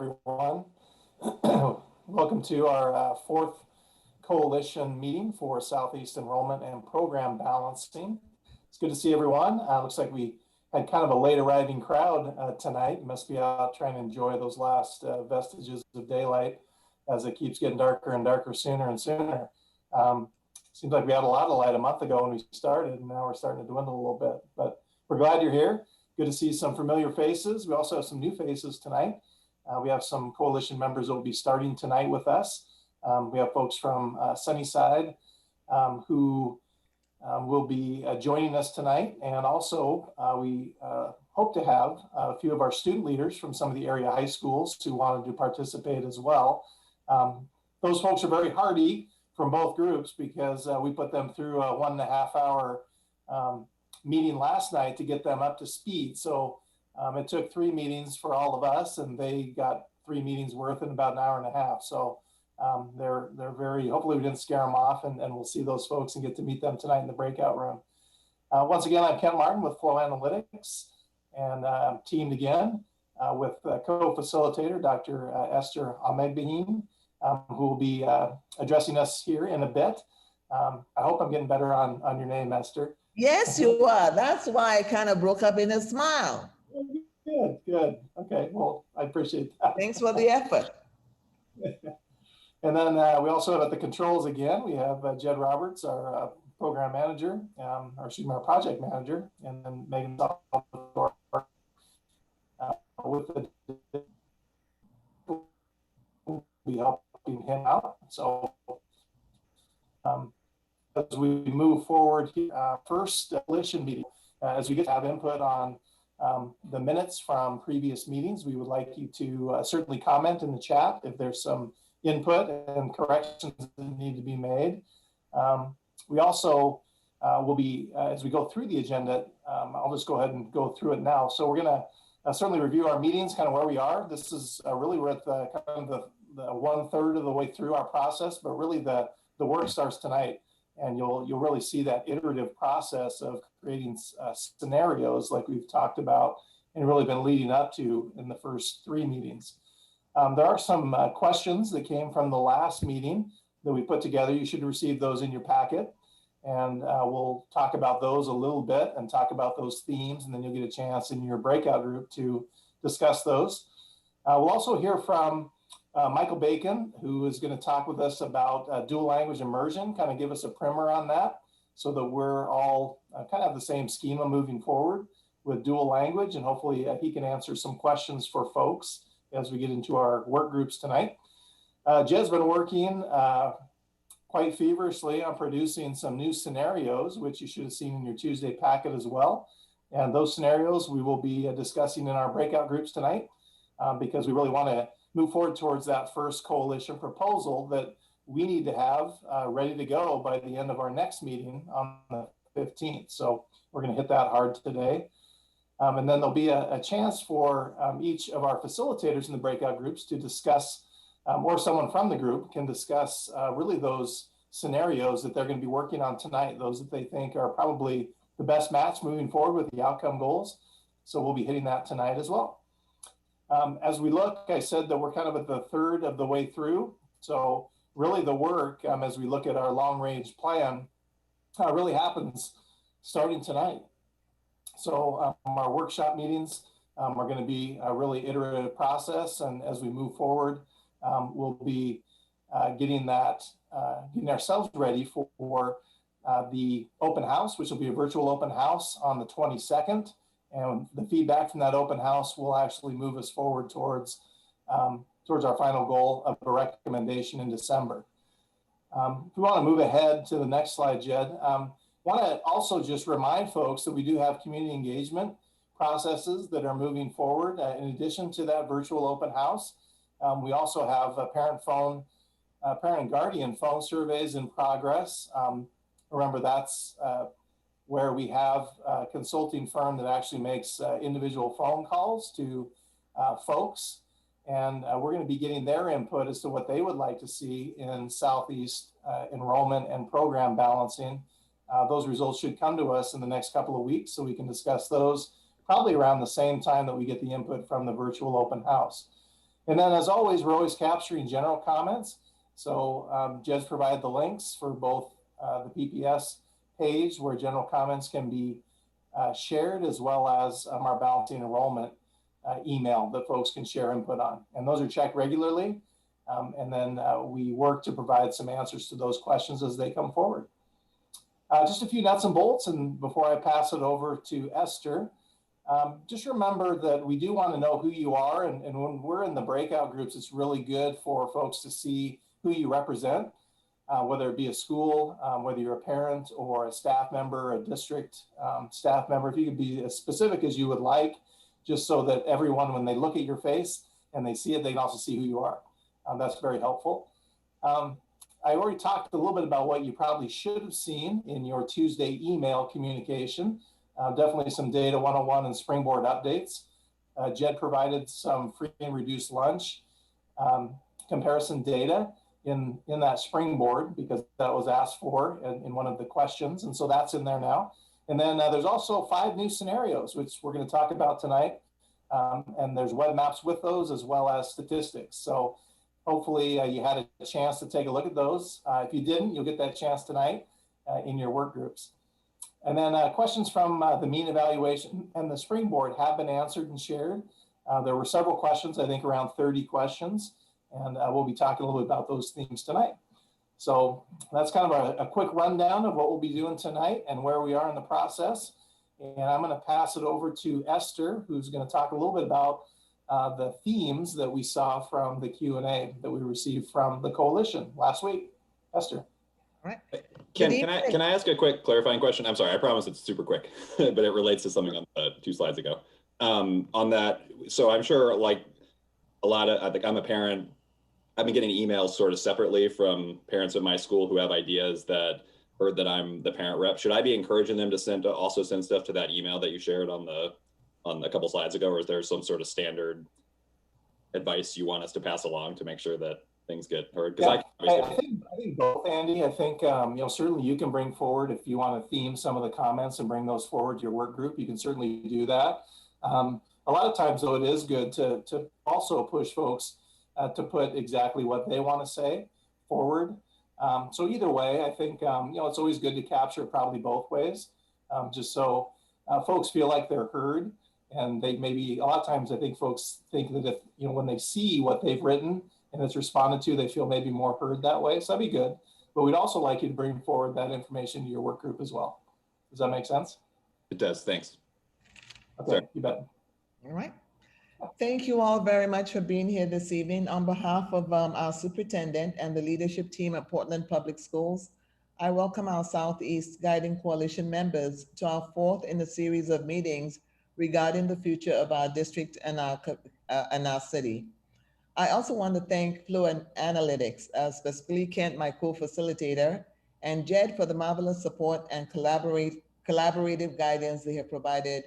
everyone. Welcome to our fourth coalition meeting for Southeast Enrollment and Program Balancing. It's good to see everyone. Looks like we had kind of a late arriving crowd tonight. Must be out trying to enjoy those last vestiges of daylight as it keeps getting darker and darker sooner and sooner. Seems like we had a lot of light a month ago when we started, and now we're starting to dwindle a little bit. But we're glad you're here. Good to see some familiar faces. We also have some new faces tonight. We have some coalition members that will be starting tonight with us. We have folks from Sunnyside who will be joining us tonight. And also we hope to have a few of our student leaders from some of the area high schools who wanted to participate as well. Those folks are very hardy from both groups because we put them through a 1.5 hour meeting last night to get them up to speed. So it took 3 meetings for all of us, and they got 3 meetings worth in about 1.5 hours. So they're very, hopefully we didn't scare them off, and we'll see those folks and get to meet them tonight in the breakout room. Once again, I'm Kent Martin with Flow Analytics, and I'm teamed again with co-facilitator, Dr. Esther Ahmedbahim, who will be addressing us here in a bit. I hope I'm getting better on your name, Esther. Yes, you are. That's why I kind of broke up in a smile. Good, good. Okay, well, I appreciate that. Thanks for the effort. And then we also have at the controls again, we have Jed Roberts, our program manager, or excuse me, our project manager, and then Megan with the be helping him out. So as we move forward here, first coalition meeting, as we get to have input on the minutes from previous meetings, we would like you to certainly comment in the chat if there's some input and corrections that need to be made. We also will be, as we go through the agenda, I'll just go ahead and go through it now. So we're gonna certainly review our meetings, kind of where we are. This is really we're at the kind of the 1/3 of the way through our process, but really the work starts tonight. And you'll really see that iterative process of creating scenarios like we've talked about and really been leading up to in the first 3 meetings. There are some questions that came from the last meeting that we put together. You should receive those in your packet. And we'll talk about those a little bit and talk about those themes, and then you'll get a chance in your breakout group to discuss those. We'll also hear from Michael Bacon, who is going to talk with us about dual language immersion, kind of give us a primer on that so that we're all kind of have the same schema moving forward with dual language, and hopefully he can answer some questions for folks as we get into our work groups tonight. Jed's been working quite feverishly on producing some new scenarios, which you should have seen in your Tuesday packet as well. And those scenarios we will be discussing in our breakout groups tonight because we really want to move forward towards that first coalition proposal that we need to have ready to go by the end of our next meeting on the 15th. So we're going to hit that hard today. And then there'll be a chance for each of our facilitators in the breakout groups to discuss, or someone from the group can discuss really those scenarios that they're going to be working on tonight, those that they think are probably the best match moving forward with the outcome goals. So we'll be hitting that tonight as well. As we look, I said that we're kind of at the 1/3 of the way through. So really the work, as we look at our long range plan, really happens starting tonight. So our workshop meetings are going to be a really iterative process. And as we move forward, we'll be getting ourselves ready for the open house, which will be a virtual open house on the 22nd. And the feedback from that open house will actually move us forward towards our final goal of a recommendation in December. If we want to move ahead to the next slide, Jed, want to also just remind folks that we do have community engagement processes that are moving forward. In addition to that virtual open house, we also have a parent and guardian phone surveys in progress. Remember, that's where we have a consulting firm that actually makes individual phone calls to folks. And we're going to be getting their input as to what they would like to see in Southeast enrollment and program balancing. Those results should come to us in the next couple of weeks, so we can discuss those probably around the same time that we get the input from the virtual open house. And then as always, we're always capturing general comments. So Jed's provided the links for both the PPS page where general comments can be shared, as well as our balancing enrollment email that folks can share input on. And those are checked regularly. And then we work to provide some answers to those questions as they come forward. Just a few nuts and bolts, and before I pass it over to Esther, just remember that we do want to know who you are, and when we're in the breakout groups, it's really good for folks to see who you represent, whether it be a school, whether you're a parent or a staff member, a district staff member. If you could be as specific as you would like, just so that everyone, when they look at your face and they see it, they can also see who you are. That's very helpful. I already talked a little bit about what you probably should have seen in your Tuesday email communication. Definitely some Data 101 and Springboard updates. Jed provided some free and reduced lunch comparison data in that Springboard, because that was asked for in one of the questions. And so that's in there now. And then there's also 5 new scenarios, which we're going to talk about tonight. And there's web maps with those, as well as statistics. So hopefully you had a chance to take a look at those. If you didn't, you'll get that chance tonight in your work groups. And then questions from the mean evaluation and the Springboard have been answered and shared. There were several questions, I think around 30 questions, and we'll be talking a little bit about those themes tonight. So that's kind of a quick rundown of what we'll be doing tonight and where we are in the process. And I'm going to pass it over to Esther, who's going to talk a little bit about the themes that we saw from the Q&A that we received from the coalition last week. Esther. All right. Can I ask a quick clarifying question? I'm sorry, I promise it's super quick, but it relates to something on 2 slides ago. On that, so I'm sure like I think I'm a parent, I've been getting emails sort of separately from parents at my school who have ideas that heard that I'm the parent rep. Should I be encouraging them to also send stuff to that email that you shared on a couple slides ago, or is there some sort of standard advice you want us to pass along to make sure that things get heard? Because yeah, I think both, Andy. I think certainly you can bring forward, if you want to theme some of the comments and bring those forward to your work group, you can certainly do that. A lot of times though, it is good to also push folks to put exactly what they want to say forward. So either way, I think it's always good to capture probably both ways, just so folks feel like they're heard. And they maybe, a lot of times I think folks think that if, when they see what they've written and it's responded to, they feel maybe more heard that way. So that'd be good. But we'd also like you to bring forward that information to your work group as well. Does that make sense? It does, thanks. Okay, sorry. You bet. All right. Thank you all very much for being here this evening. On behalf of our superintendent and the leadership team at Portland Public Schools, I welcome our Southeast Guiding Coalition members to our 4th in a series of meetings regarding the future of our district and our city. I also want to thank Fluent Analytics, specifically Kent, my co-facilitator, and Jed for the marvelous support and collaborative guidance they have provided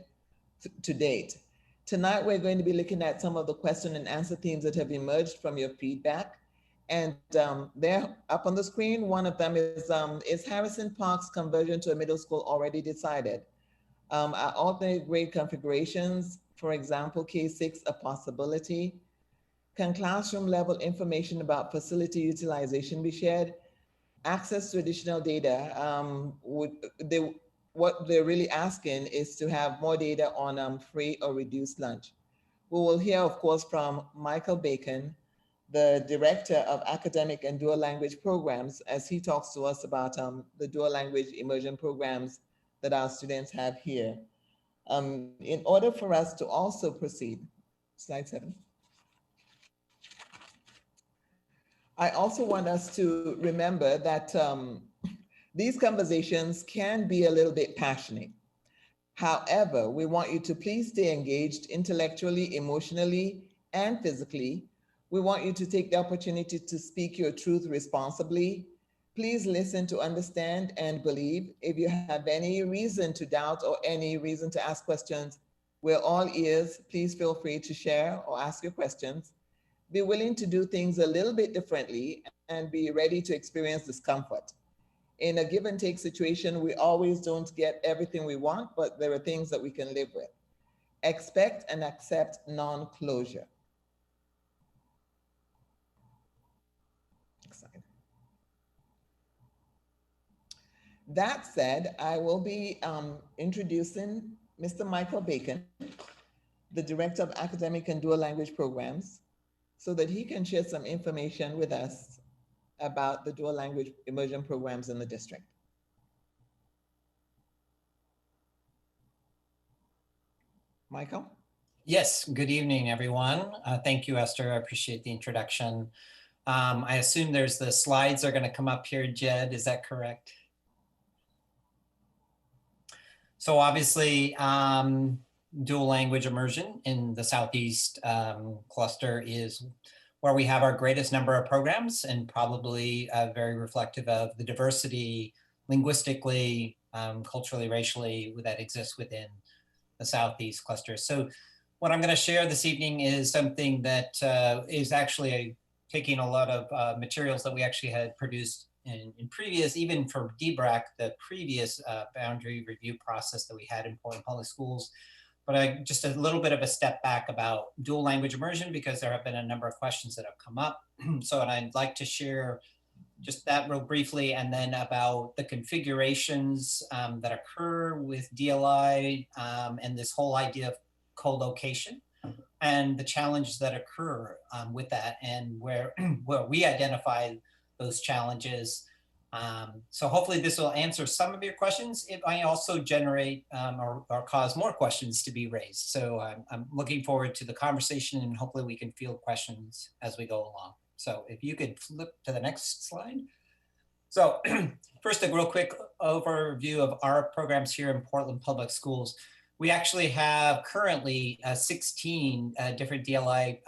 to date. Tonight, we're going to be looking at some of the question and answer themes that have emerged from your feedback. And they're up on the screen. One of them is Harrison Park's conversion to a middle school already decided? Are alternate grade configurations, for example, K6, a possibility? Can classroom level information about facility utilization be shared? Access to additional data, what they're really asking is to have more data on free or reduced lunch. We will hear, of course, from Michael Bacon, the Director of Academic and Dual Language Programs, as he talks to us about the dual language immersion programs that our students have here. In order for us to also proceed, slide 7. I also want us to remember that these conversations can be a little bit passionate. However, we want you to please stay engaged intellectually, emotionally, and physically. We want you to take the opportunity to speak your truth responsibly. Please listen to understand and believe. If you have any reason to doubt or any reason to ask questions, we're all ears. Please feel free to share or ask your questions. Be willing to do things a little bit differently and be ready to experience discomfort. In a give and take situation, we always don't get everything we want, but there are things that we can live with. Expect and accept non-closure. That said, I will be introducing Mr. Michael Bacon, the Director of Academic and Dual Language Programs, so that he can share some information with us about the dual language immersion programs in the district. Michael? Yes, good evening, everyone. Thank you, Esther. I appreciate the introduction. I assume the slides are going to come up here, Jed. Is that correct? So obviously, dual language immersion in the Southeast cluster is where we have our greatest number of programs, and probably very reflective of the diversity linguistically, culturally, racially that exists within the Southeast cluster. So what I'm going to share this evening is something that is actually taking a lot of materials that we actually had produced in previous, even for DBRAC, the previous boundary review process that we had in Portland Public Schools. But just a little bit of a step back about dual language immersion, because there have been a number of questions that have come up. So I'd like to share just that real briefly, and then about the configurations that occur with DLI and this whole idea of co-location and the challenges that occur with that, and where we identify those challenges. So hopefully this will answer some of your questions. It might also generate or cause more questions to be raised. So I'm looking forward to the conversation, and hopefully we can field questions as we go along. So if you could flip to the next slide. So first, a real quick overview of our programs here in Portland Public Schools. We actually have currently 16 different DLI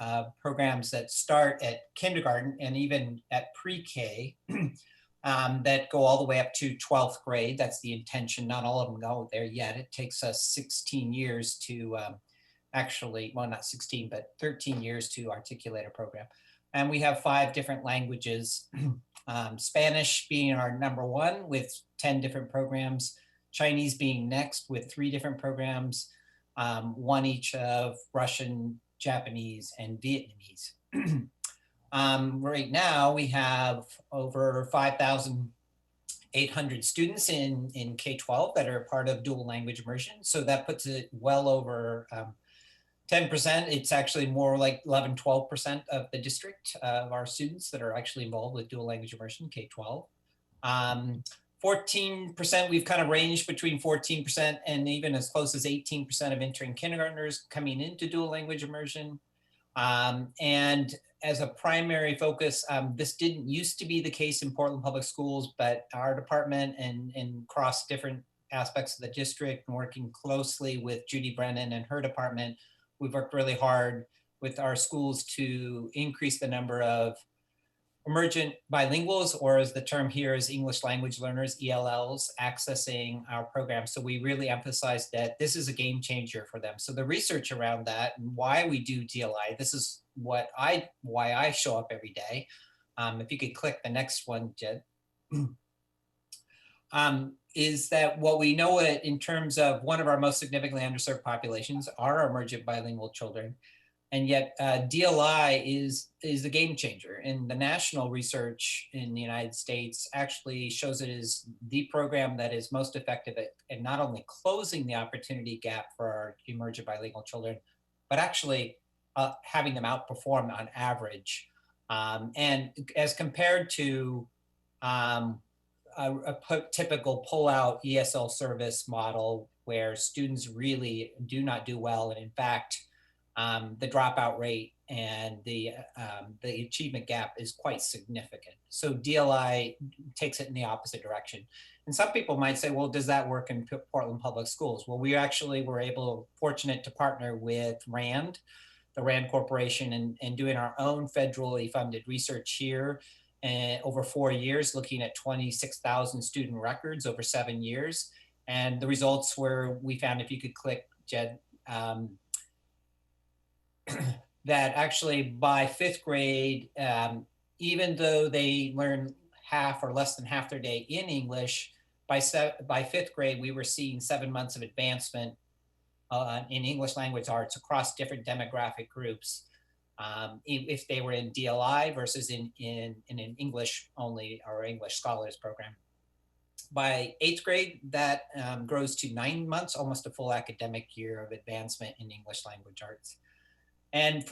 programs that start at kindergarten and even at pre-K that go all the way up to 12th grade. That's the intention. Not all of them go there yet. It takes us 16 years to actually, well, not 16, but 13 years to articulate a program. And we have 5 different languages, Spanish being our #1 with 10 different programs, Chinese being next with 3 different programs, 1 each of Russian, Japanese, and Vietnamese. Right now we have over 5,800 students in K-12 that are part of dual language immersion. So that puts it well over 10%. It's actually more like 11, 12% of the district of our students that are actually involved with dual language immersion, K-12. 14%, we've kind of ranged between 14% and even as close as 18% of entering kindergartners coming into dual language immersion. And as a primary focus, this didn't used to be the case in Portland Public Schools, but our department and across different aspects of the district, and working closely with Judy Brennan and her department, we've worked really hard with our schools to increase the number of emergent bilinguals, or as the term here is English language learners, ELLs, accessing our program. So we really emphasize that this is a game changer for them. So the research around that and why we do DLI, this is why I show up every day. If you could click the next one, Jed. Is that what we know it in terms of one of our most significantly underserved populations are emergent bilingual children. And yet DLI is a game changer. And the national research in the United States actually shows it is the program that is most effective at not only closing the opportunity gap for our emergent bilingual children, but actually having them outperform on average. And as compared to a typical pull-out ESL service model where students really do not do well, and in fact, the dropout rate and the achievement gap is quite significant. So DLI takes it in the opposite direction. And some people might say, well, does that work in Portland Public Schools? Well, we actually were fortunate to partner with RAND, the RAND Corporation, and doing our own federally funded research here over 4 years, looking at 26,000 student records over 7 years. And the results were, we found, if you could click, Jed, that actually by 5th grade, even though they learn half or less than half their day in English, by 5th grade, we were seeing 7 months of advancement in English language arts across different demographic groups. If they were in DLI versus in an English only or English scholars program. By 8th grade, that grows to 9 months, almost a full academic year of advancement in English language arts. And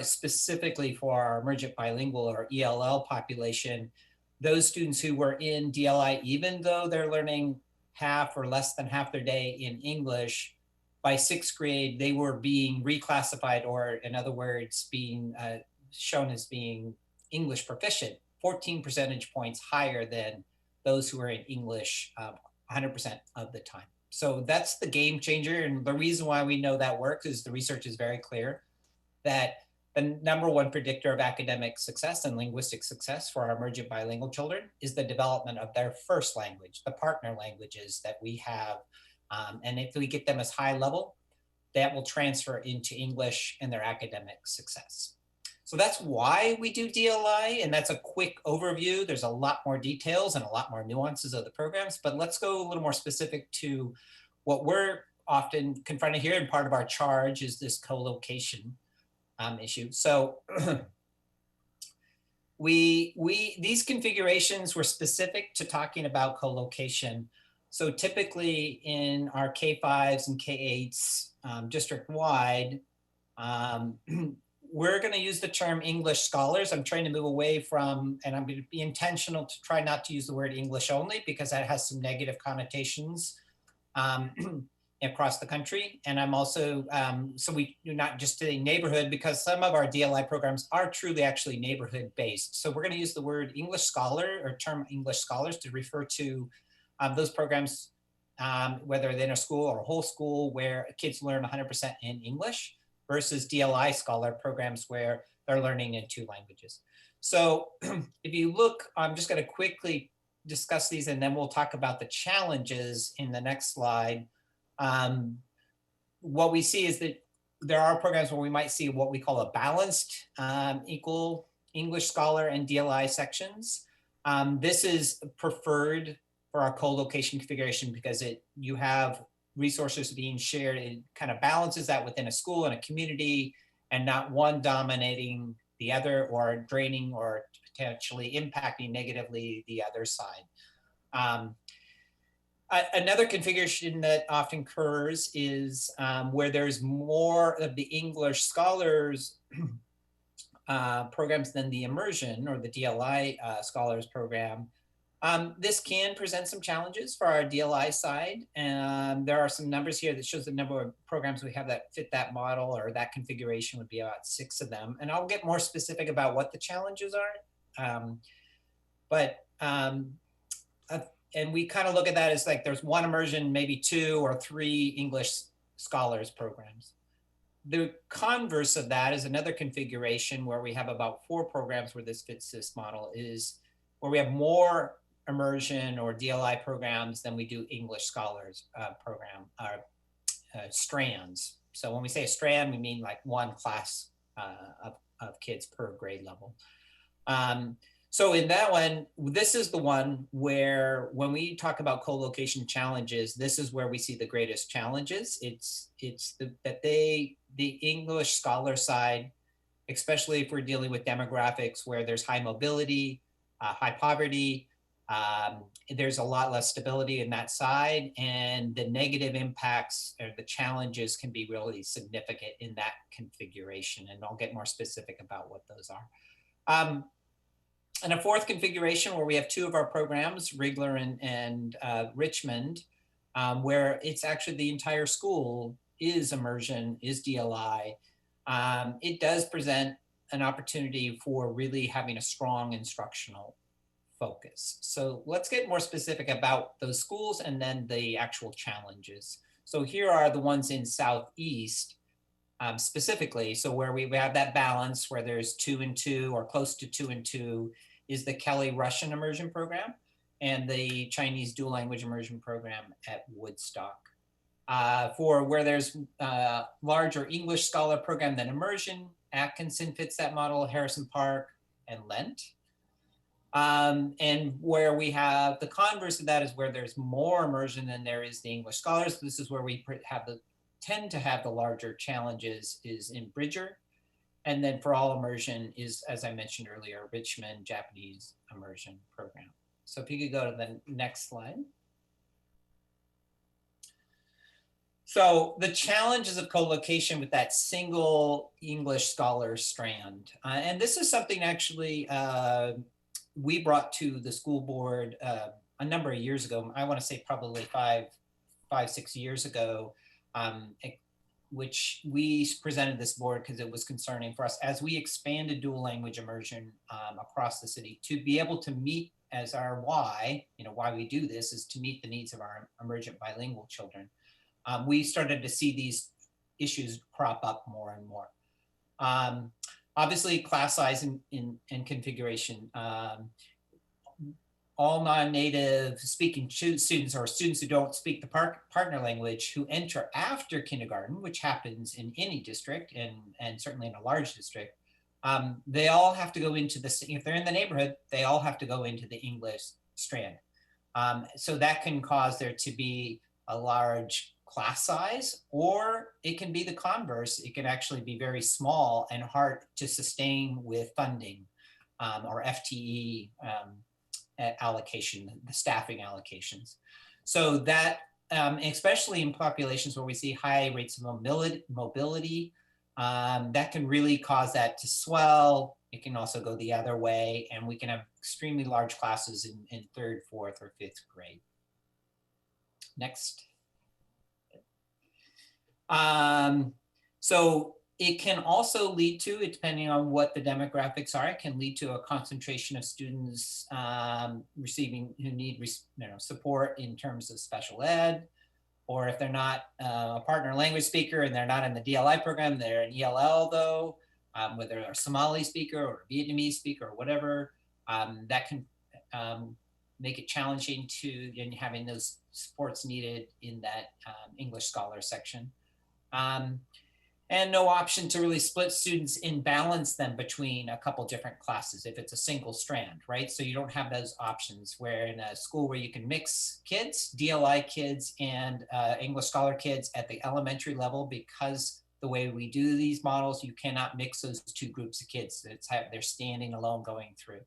specifically for our emergent bilingual or ELL population, those students who were in DLI, even though they're learning half or less than half their day in English, by 6th grade, they were being reclassified, or in other words, being shown as being English proficient, 14 percentage points higher than those who are in English 100% of the time. So that's the game changer. And the reason why we know that works is the research is very clear that the number one predictor of academic success and linguistic success for our emergent bilingual children is the development of their first language, the partner languages that we have. And if we get them as high level, that will transfer into English and their academic success. So that's why we do DLI, and that's a quick overview. There's a lot more details and a lot more nuances of the programs, but let's go a little more specific to what we're often confronted here, and part of our charge is this co-location issue. So these configurations were specific to talking about co-location. So typically in our K5s and K8s district-wide, we're going to use the term English scholars. I'm trying to move away from, and I'm going to be intentional to try not to use the word English only, because that has some negative connotations across the country. And I'm also, so we do not just say neighborhood, because some of our DLI programs are truly actually neighborhood based. So we're going to use the word English scholar or term English scholars to refer to those programs, whether they're in a school or a whole school where kids learn 100% in English, versus DLI scholar programs where they're learning in 2 languages. So if you look, I'm just going to quickly discuss these and then we'll talk about the challenges in the next slide. What we see is that there are programs where we might see what we call a balanced equal English scholar and DLI sections. This is preferred for our co-location configuration because you have resources being shared. It kind of balances that within a school and a community, and not one dominating the other or draining or potentially impacting negatively the other side. Another configuration that often occurs is where there's more of the English scholars programs than the immersion or the DLI scholars program. This can present some challenges for our DLI side. And there are some numbers here that shows the number of programs we have that fit that model, or that configuration would be about 6 of them. And I'll get more specific about what the challenges are. And we kind of look at that as like there's 1 immersion, maybe 2 or 3 English scholars programs. The converse of that is another configuration where we have about 4 programs where this fits this model, is where we have more immersion or DLI programs than we do English scholars program, strands. So when we say a strand, we mean like 1 class of kids per grade level. So in that one, this is the one where when we talk about co-location challenges, this is where we see the greatest challenges. The English scholar side, especially if we're dealing with demographics where there's high mobility, high poverty, there's a lot less stability in that side, and the negative impacts or the challenges can be really significant in that configuration. And I'll get more specific about what those are. And a 4th configuration where we have 2 of our programs, Rigler and Richmond, where it's actually the entire school is immersion, is DLI. It does present an opportunity for really having a strong instructional focus. So let's get more specific about those schools and then the actual challenges. So here are the ones in Southeast specifically. So where we have that balance where there's 2 and 2 or close to 2 and 2 is the Kelly Russian immersion program and the Chinese dual language immersion program at Woodstock. For where there's a larger English scholar program than immersion, Atkinson fits that model, Harrison Park, and LENT. And where we have the converse of that is where there's more immersion than there is the English scholars. This is where we tend to have the larger challenges is in Bridger. And then for all immersion is, as I mentioned earlier, Richmond Japanese immersion program. So if you could go to the next slide. So the challenges of co-location with that single English scholar strand. And this is something actually we brought to the school board a number of years ago. I want to say probably five, 6 years ago, which we presented this board because it was concerning for us as we expanded dual language immersion across the city to be able to meet as our why, why we do this is to meet the needs of our emergent bilingual children. We started to see these issues crop up more and more. Obviously, class size and configuration. All non-native speaking students or students who don't speak the partner language who enter after kindergarten, which happens in any district and certainly in a large district, they all have to go into if they're in the neighborhood, they all have to go into the English strand. So that can cause there to be a large class size, or it can be the converse. It can actually be very small and hard to sustain with funding or FTE allocation, the staffing allocations. So that, especially in populations where we see high rates of mobility, that can really cause that to swell. It can also go the other way, and we can have extremely large classes in 3rd, 4th, or 5th grade. Next. So it can also lead to, depending on what the demographics are, it can lead to a concentration of students who need support in terms of special ed, or if they're not a partner language speaker and they're not in the DLI program, they're in ELL though, whether they're a Somali speaker or a Vietnamese speaker or whatever, that can make it challenging in having those supports needed in that English scholar section. And no option to really split students and balance them between a couple different classes if it's a single strand, right? So you don't have those options where in a school where you can mix kids, DLI kids and English scholar kids at the elementary level, because the way we do these models, you cannot mix those two groups of kids. They're standing alone going through.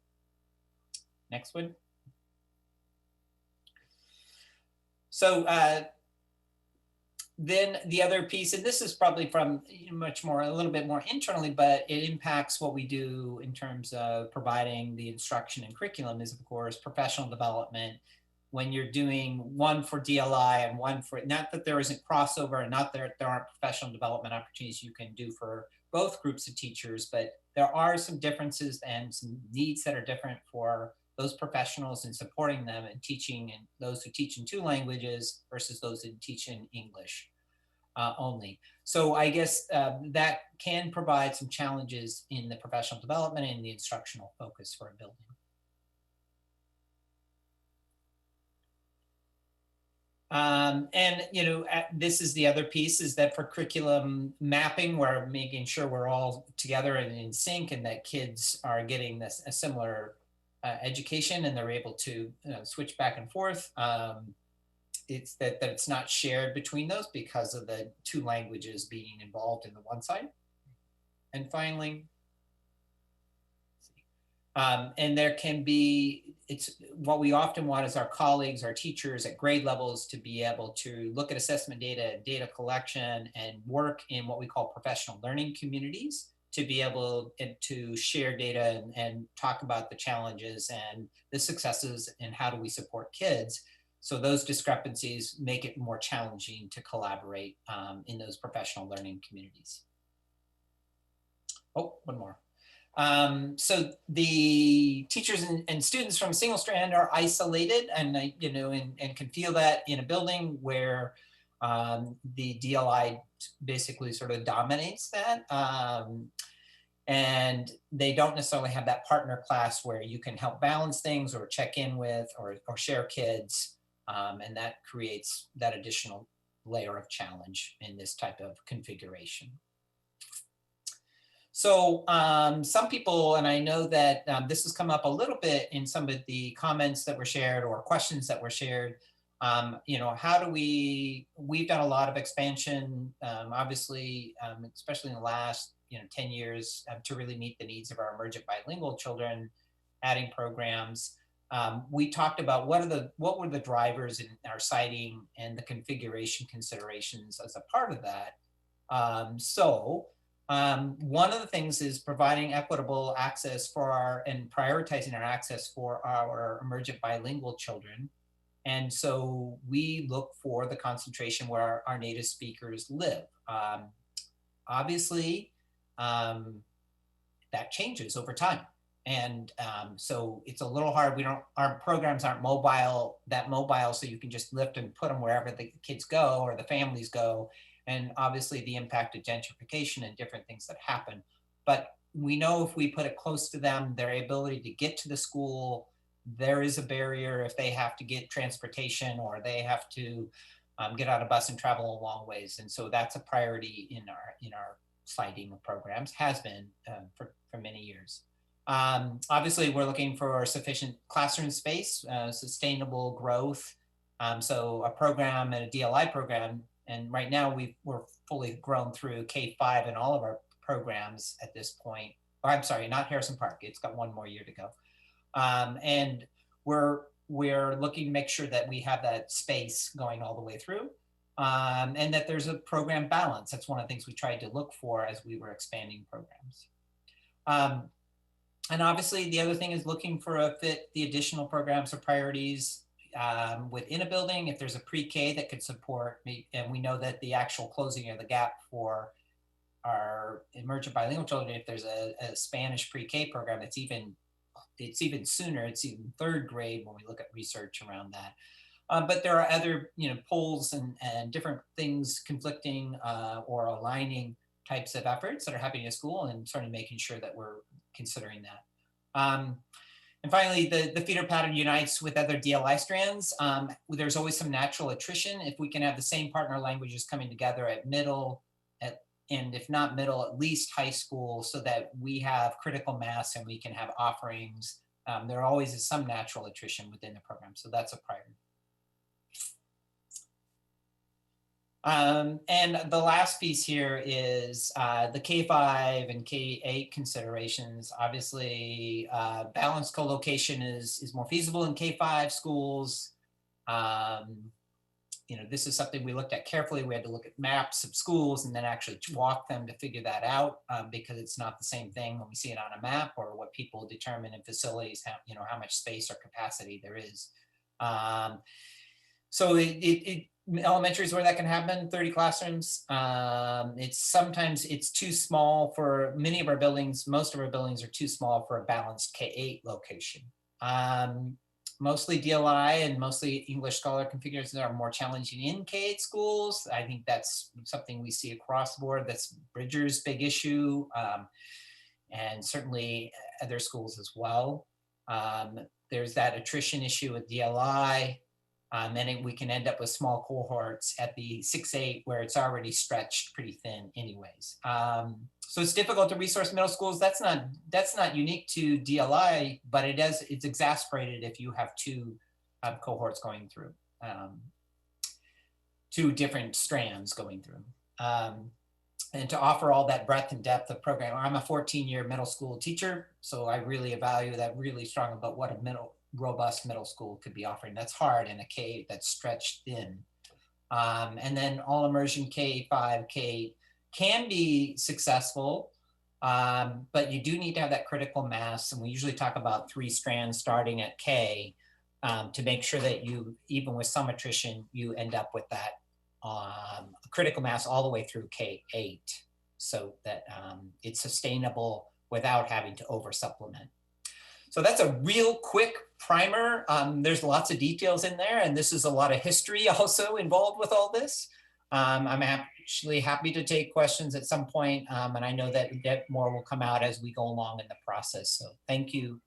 Next one. So then the other piece, and this is probably from a little bit more internally, but it impacts what we do in terms of providing the instruction and curriculum is, of course, professional development. When you're doing one for DLI and one for, not that there isn't crossover and not that there aren't professional development opportunities you can do for both groups of teachers, but there are some differences and some needs that are different for those professionals and supporting them and teaching, and those who teach in 2 languages versus those who teach in English only. So I guess that can provide some challenges in the professional development and the instructional focus for a building. And this is the other piece, is that for curriculum mapping, we're making sure we're all together and in sync, and that kids are getting a similar education and they're able to switch back and forth. It's that it's not shared between those because of the 2 languages being involved in the one side. And finally, and there can be, it's what we often want is our colleagues, our teachers at grade levels to be able to look at assessment data, data collection, and work in what we call professional learning communities to be able to share data and talk about the challenges and the successes and how do we support kids. So those discrepancies make it more challenging to collaborate in those professional learning communities. Oh, one more. So the teachers and students from single strand are isolated, and and can feel that in a building where the DLI basically sort of dominates that. And they don't necessarily have that partner class where you can help balance things or check in with or share kids. And that creates that additional layer of challenge in this type of configuration. So some people, and I know that this has come up a little bit in some of the comments that were shared or questions that were shared, how do we've done a lot of expansion, obviously, especially in the last 10 years to really meet the needs of our emergent bilingual children, adding programs. we talked about what were the drivers in our citing and the configuration considerations as a part of that. One of the things is providing equitable access and prioritizing our access for our emergent bilingual children. And so we look for the concentration where our native speakers live. Obviously, that changes over time. And so it's a little hard. Our programs aren't that mobile, so you can just lift and put them wherever the kids go or the families go. And obviously the impact of gentrification and different things that happen. But we know if we put it close to them, their ability to get to the school, there is a barrier if they have to get transportation or they have to get on a bus and travel a long ways. And so that's a priority in our citing programs, has been for many years. Obviously, we're looking for sufficient classroom space, sustainable growth. So a program and a DLI program, and right now we're fully grown through K-5 in all of our programs at this point. Or I'm sorry, not Harrison Park. It's got one more year to go. And we're looking to make sure that we have that space going all the way through, and that there's a program balance. That's one of the things we tried to look for as we were expanding programs. And obviously the other thing is looking for the additional programs or priorities within a building. If there's a pre-K that could support me, and we know that the actual closing of the gap for our emergent bilingual children, if there's a Spanish pre-K program, it's even sooner. It's even third grade when we look at research around that. But there are other, polls and different things conflicting or aligning types of efforts that are happening at school, and sort of making sure that we're considering that. And finally, the feeder pattern unites with other DLI strands. There's always some natural attrition. If we can have the same partner languages coming together at middle, and if not middle, at least high school, so that we have critical mass and we can have offerings, there always is some natural attrition within the program. So that's a priority. And the last piece here is the K-5 and K-8 considerations. Obviously, balanced co-location is more feasible in K-5 schools. This is something we looked at carefully. We had to look at maps of schools and then actually walk them to figure that out, because it's not the same thing when we see it on a map or what people determine in facilities, how much space or capacity there is. So elementary is where that can happen, 30 classrooms. Sometimes it's too small for many of our buildings. Most of our buildings are too small for a balanced K-8 location. Mostly DLI and mostly English Scholar configurations are more challenging in K-8 schools. I think that's something we see across the board. That's Bridger's big issue, and certainly other schools as well. There's that attrition issue with DLI. And we can end up with small cohorts at the 6-8 where it's already stretched pretty thin anyways. So it's difficult to resource middle schools. That's not unique to DLI, but it's exasperated if you have two cohorts going through, two different strands going through. And to offer all that breadth and depth of program. I'm a 14-year middle school teacher, so I really value that really strong about what a robust middle school could be offering. That's hard in a K that's stretched thin. And then all immersion K-5, K can be successful, but you do need to have that critical mass. And we usually talk about 3 strands starting at K to make sure that you, even with some attrition, you end up with that critical mass all the way through K-8, so that it's sustainable without having to over supplement. So that's a real quick primer. There's lots of details in there, and this is a lot of history also involved with all this. I'm actually happy to take questions at some point, and I know that more will come out as we go along in the process. So thank you.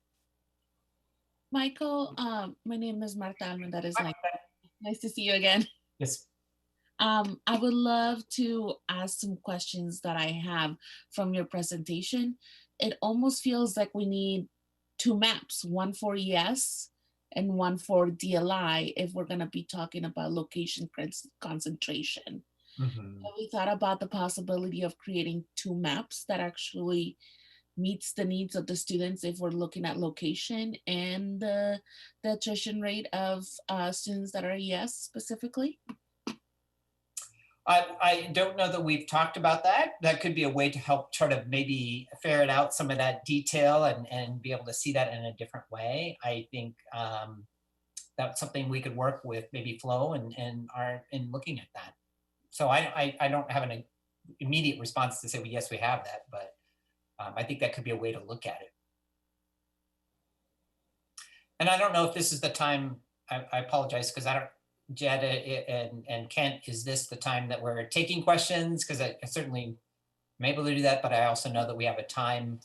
Michael, my name is Marta Almendarez. Nice to see you again. Yes. I would love to ask some questions that I have from your presentation. It almost feels like we need 2 maps, one for ES and one for DLI, if we're going to be talking about location concentration. Mm-hmm. Have we thought about the possibility of creating 2 maps that actually meets the needs of the students if we're looking at location and the attrition rate of students that are ES specifically? I don't know that we've talked about that. That could be a way to help try to maybe ferret out some of that detail and be able to see that in a different way. I think that's something we could work with maybe Flo and in looking at that. So I don't have an immediate response to say, well, yes, we have that, but I think that could be a way to look at it. And I don't know if this is the time, I apologize, because I don't, Jed and Kent, is this the time that we're taking questions? Because I certainly am able to do that, but I also know that we have a time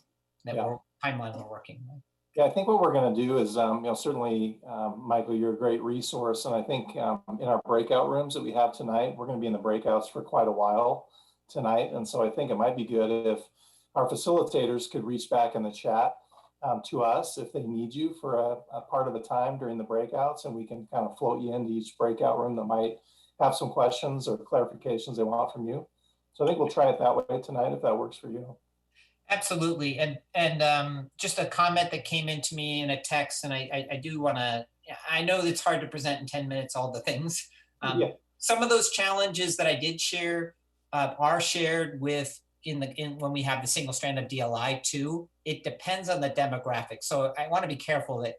that timeline we're working with. Yeah, I think what we're going to do is, certainly, Michael, you're a great resource. And I think in our breakout rooms that we have tonight, we're going to be in the breakouts for quite a while tonight. And so I think it might be good if our facilitators could reach back in the chat to us if they need you for a part of the time during the breakouts, and we can kind of float you into each breakout room that might have some questions or clarifications they want from you. So I think we'll try it that way tonight if that works for you. Absolutely. And just a comment that came into me in a text, and I do want to, I know it's hard to present in 10 minutes all the things. Some of those challenges that I did share are shared with when we have the single strand of DLI too. It depends on the demographic. So I want to be careful that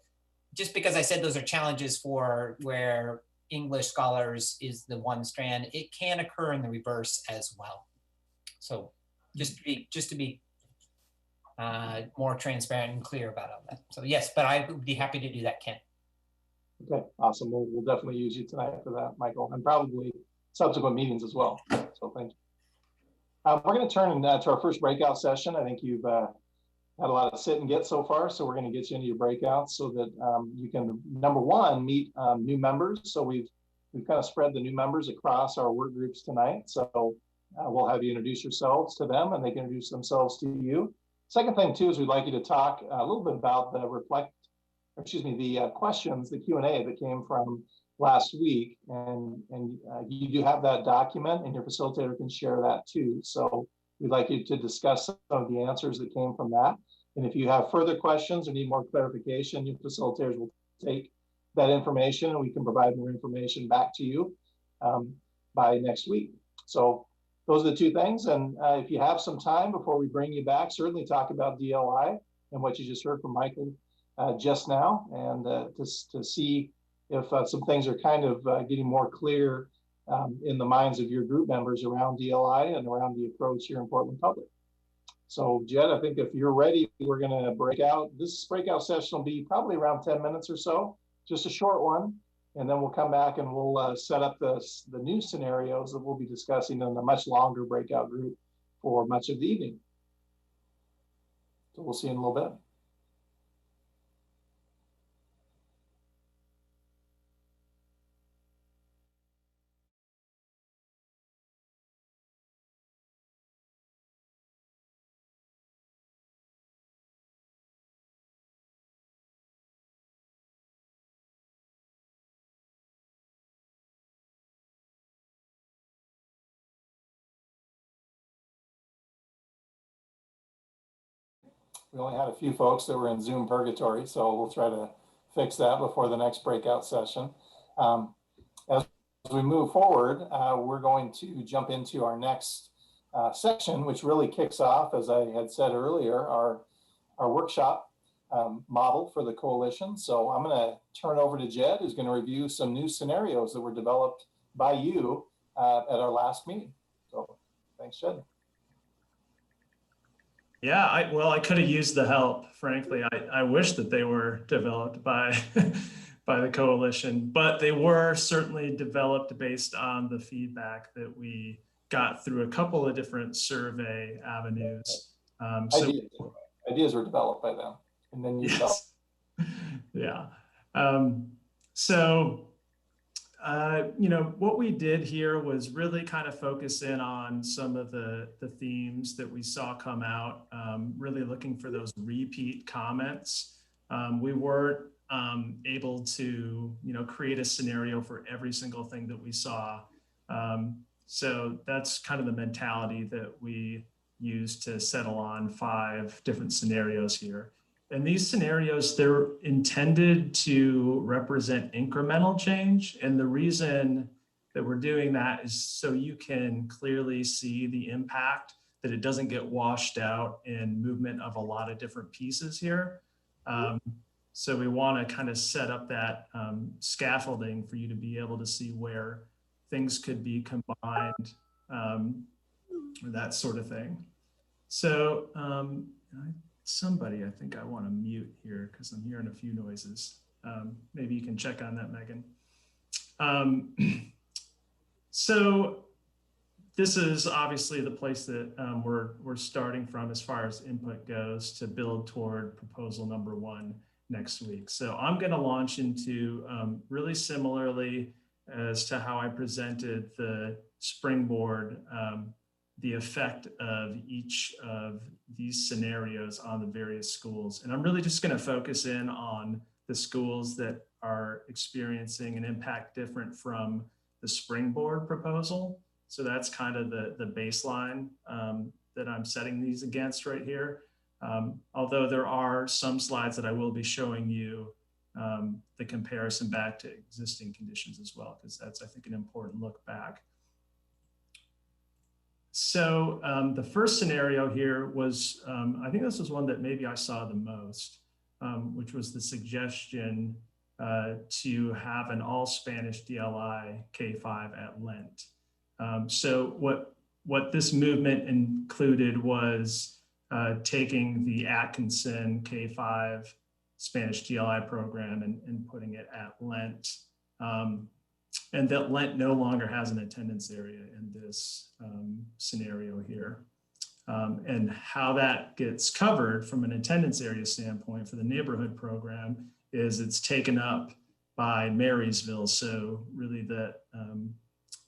just because I said those are challenges for where English scholars is the one strand, it can occur in the reverse as well. So just to be more transparent and clear about all that. So yes, but I would be happy to do that, Ken. Okay, awesome. We'll definitely use you tonight for that, Michael, and probably subsequent meetings as well. So thank you. We're going to turn to our first breakout session. I think you've had a lot of sit and get so far, so we're going to get you into your breakouts so that you can, number one, meet new members. So we've kind of spread the new members across our work groups tonight. So we'll have you introduce yourselves to them, and they can introduce themselves to you. Second thing too is we'd like you to talk a little bit about the questions, the Q&A that came from last week, and you do have that document, and your facilitator can share that too. So we'd like you to discuss some of the answers that came from that. And if you have further questions or need more clarification, your facilitators will take that information and we can provide more information back to you by next week. So those are the two things. And if you have some time before we bring you back, certainly talk about DLI and what you just heard from Michael just now, and to see if some things are kind of getting more clear in the minds of your group members around DLI and around the approach here in Portland Public. So Jed, I think if you're ready, we're going to break out. This breakout session will be probably around 10 minutes or so, just a short one. And then we'll come back and we'll set up the new scenarios that we'll be discussing in a much longer breakout group for much of the evening. So we'll see you in a little bit. We only had a few folks that were in Zoom purgatory, so we'll try to fix that before the next breakout session. As we move forward, we're going to jump into our next section, which really kicks off, as I had said earlier, our workshop model for the coalition. So I'm going to turn over to Jed, who's going to review some new scenarios that were developed by you at our last meeting. So thanks, Jed. Yeah, I could have used the help, frankly. I wish that they were developed by, by the coalition, but they were certainly developed based on the feedback that we got through a couple of different survey avenues. Ideas were developed by them, and then you yes. Yeah. You know, what we did here was really kind of focus in on some of the themes that we saw come out, really looking for those repeat comments. We weren't able to, you know, create a scenario for every single thing that we saw. So that's kind of the mentality that we used to settle on 5 different scenarios here. And these scenarios, they're intended to represent incremental change. And the reason that we're doing that is so you can clearly see the impact, that it doesn't get washed out in movement of a lot of different pieces here. So we want to kind of set up that scaffolding for you to be able to see where things could be combined, that sort of thing. So somebody, I think I want to mute here because I'm hearing a few noises. Maybe you can check on that, Megan. So this is obviously the place that we're starting from as far as input goes to build toward proposal number 1 next week. So I'm going to launch into really similarly as to how I presented the springboard, the effect of each of these scenarios on the various schools. And I'm really just going to focus in on the schools that are experiencing an impact different from the springboard proposal. So that's kind of the baseline that I'm setting these against right here. Although there are some slides that I will be showing you the comparison back to existing conditions as well, because that's, I think, an important look back. So the first scenario here was, I think this was one that maybe I saw the most, which was the suggestion to have an all Spanish DLI K5 at LENT. So what this movement included was taking the Atkinson K5 Spanish DLI program and putting it at LENT. And that LENT no longer has an attendance area in this scenario here. And how that gets covered from an attendance area standpoint for the neighborhood program is it's taken up by Marysville. So really that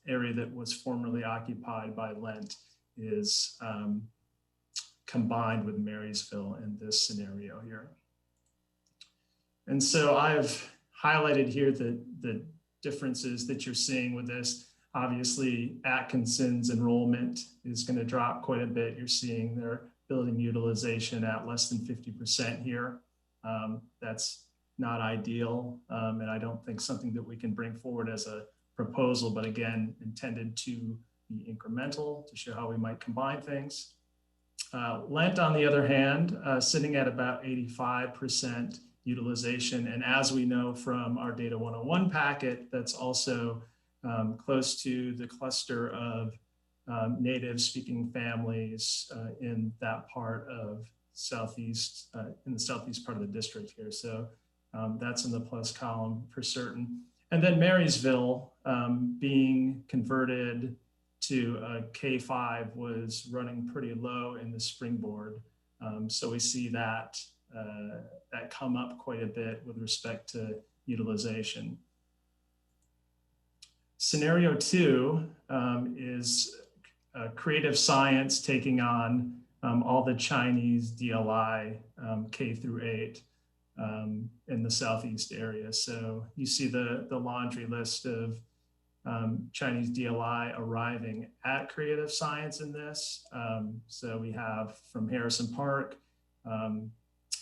area that was formerly occupied by LENT is combined with Marysville in this scenario here. And so I've highlighted here the differences that you're seeing with this. Obviously, Atkinson's enrollment is going to drop quite a bit. You're seeing their building utilization at less than 50% here. That's not ideal, and I don't think something that we can bring forward as a proposal, but again, intended to be incremental to show how we might combine things. LENT, on the other hand, sitting at about 85% utilization. And as we know from our Data 101 packet, that's also close to the cluster of native speaking families in that part of Southeast, in the Southeast part of the district here. So that's in the plus column for certain. And then Marysville being converted to a K5 was running pretty low in the springboard. So we see that that come up quite a bit with respect to utilization. Scenario 2 is creative science taking on all the Chinese DLI K through 8 in the Southeast area. So you see the laundry list of Chinese DLI arriving at creative science in this. So we have from Harrison Park.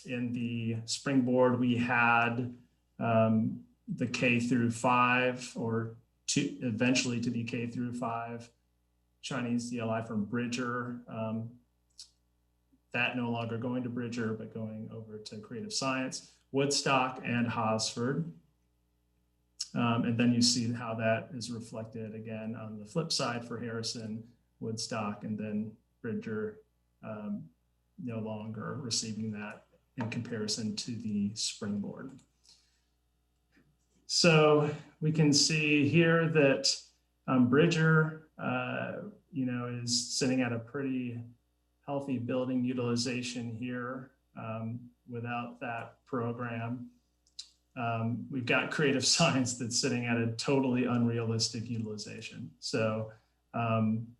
In the springboard, we had the K through 5 or eventually to be K through 5 Chinese DLI from Bridger. That no longer going to Bridger, but going over to creative science, Woodstock and Hosford. And then you see how that is reflected again on the flip side for Harrison, Woodstock, and then Bridger no longer receiving that in comparison to the springboard. So we can see here that Bridger, is sitting at a pretty healthy building utilization here without that program. We've got creative science that's sitting at a totally unrealistic utilization. So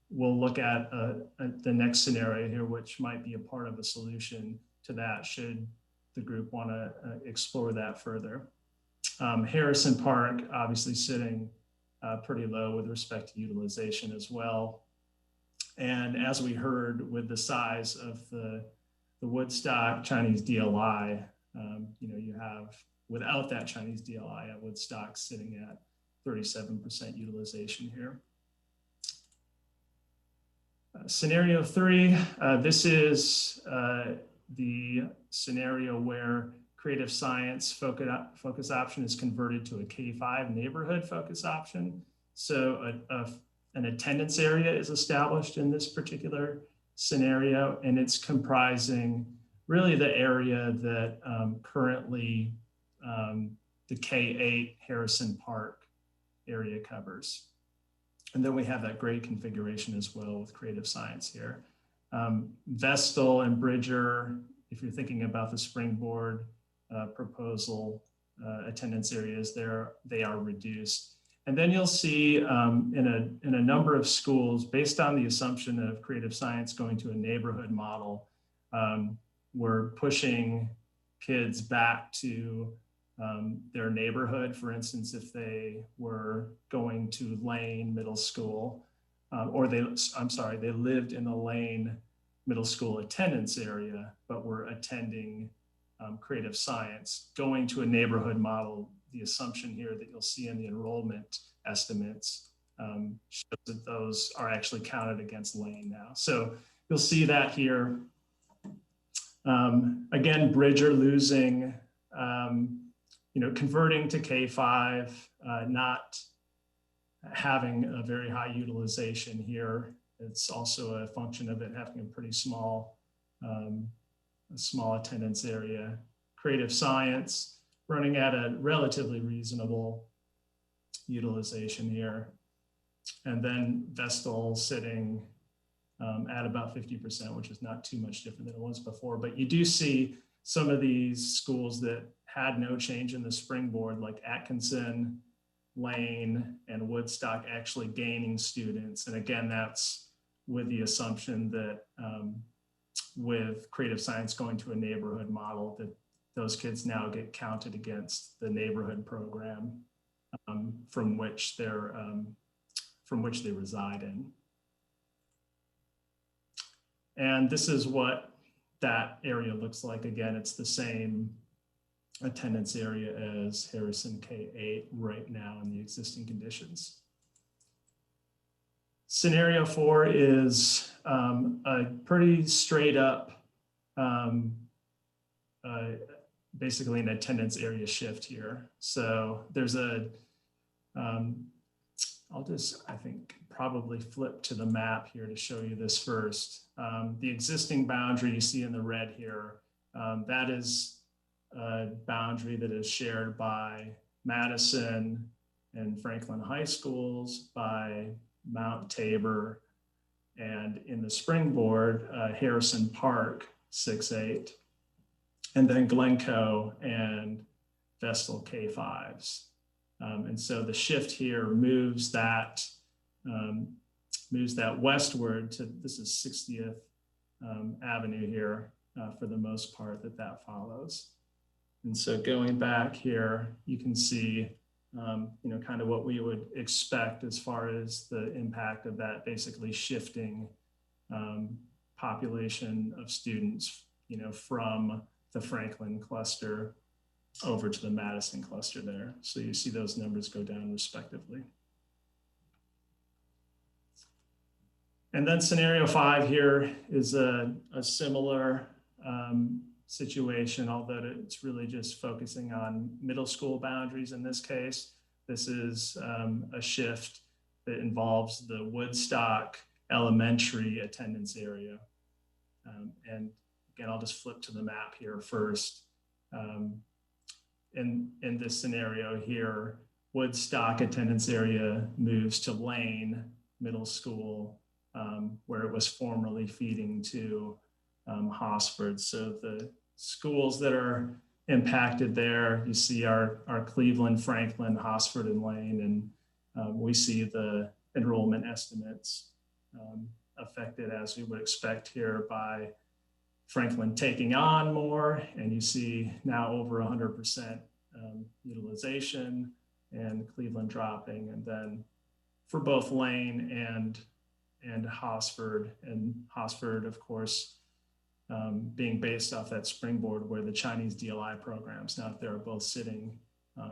we'll look at the next scenario here, which might be a part of the solution to that should the group want to explore that further. Harrison Park, obviously sitting pretty low with respect to utilization as well. And as we heard with the size of the Woodstock Chinese DLI, you have, without that Chinese DLI at Woodstock, sitting at 37% utilization here. Scenario 3, this is the scenario where creative science focus option is converted to a K-5 neighborhood focus option. So an attendance area is established in this particular scenario, and it's comprising really the area that currently the K-8 Harrison Park area covers. And then we have that grade configuration as well with creative science here. Vestal and Bridger, if you're thinking about the springboard proposal attendance areas there, they are reduced. And then you'll see in a number of schools, based on the assumption of creative science going to a neighborhood model, we're pushing kids back to their neighborhood. For instance, if they were going to Lane Middle School, or they lived in the Lane Middle School attendance area, but were attending creative science, going to a neighborhood model, the assumption here that you'll see in the enrollment estimates shows that those are actually counted against Lane now. So you'll see that here. Again, Bridger losing, converting to K-5, not having a very high utilization here. It's also a function of it having a pretty small attendance area. Creative science running at a relatively reasonable utilization here. And then Vestal sitting at about 50%, which is not too much different than it was before. But you do see some of these schools that had no change in the springboard, like Atkinson, Lane, and Woodstock, actually gaining students. And again, that's with the assumption that with creative science going to a neighborhood model, that those kids now get counted against the neighborhood program from which they reside in. And this is what that area looks like. Again, it's the same attendance area as Harrison K-8 right now in the existing conditions. Scenario 4 is a pretty straight up, basically an attendance area shift here. So there's a, I'll just, I think, probably flip to the map here to show you this first. The existing boundary you see in the red here, that is a boundary that is shared by Madison and Franklin High Schools, by Mount Tabor, and in the springboard, Harrison Park 6-8, and then Glencoe and Vestal K-5s. And so the shift here moves that westward to, this is 60th Avenue here for the most part that follows. And so going back here, you can see, kind of what we would expect as far as the impact of that basically shifting population of students, from the Franklin cluster over to the Madison cluster there. So you see those numbers go down respectively. And then scenario 5 here is a similar situation, although it's really just focusing on middle school boundaries in this case. This is a shift that involves the Woodstock elementary attendance area. And again, I'll just flip to the map here first. In this scenario here, Woodstock attendance area moves to Lane Middle School, where it was formerly feeding to Hosford. So the schools that are impacted there, you see our Cleveland, Franklin, Hosford, and Lane, and we see the enrollment estimates affected as we would expect here by Franklin taking on more, and you see now over 100% utilization, and Cleveland dropping. And then for both Lane and Hosford. And Hosford, of course, being based off that springboard where the Chinese DLI programs, now they're both sitting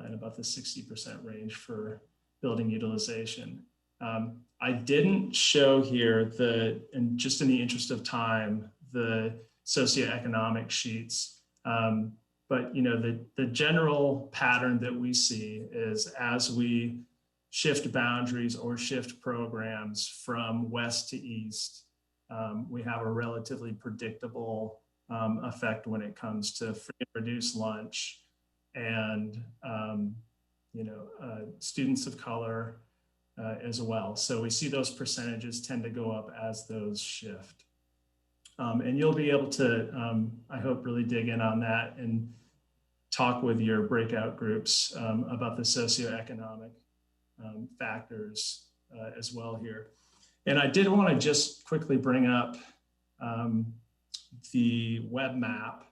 in about the 60% range for building utilization. I didn't show here and just in the interest of time, the socioeconomic sheets. But the general pattern that we see is as we shift boundaries or shift programs from west to east, we have a relatively predictable effect when it comes to free and reduced lunch and students of color as well. So we see those percentages tend to go up as those shift. And you'll be able to, I hope, really dig in on that and talk with your breakout groups about the socioeconomic factors as well here. And I did want to just quickly bring up the web map.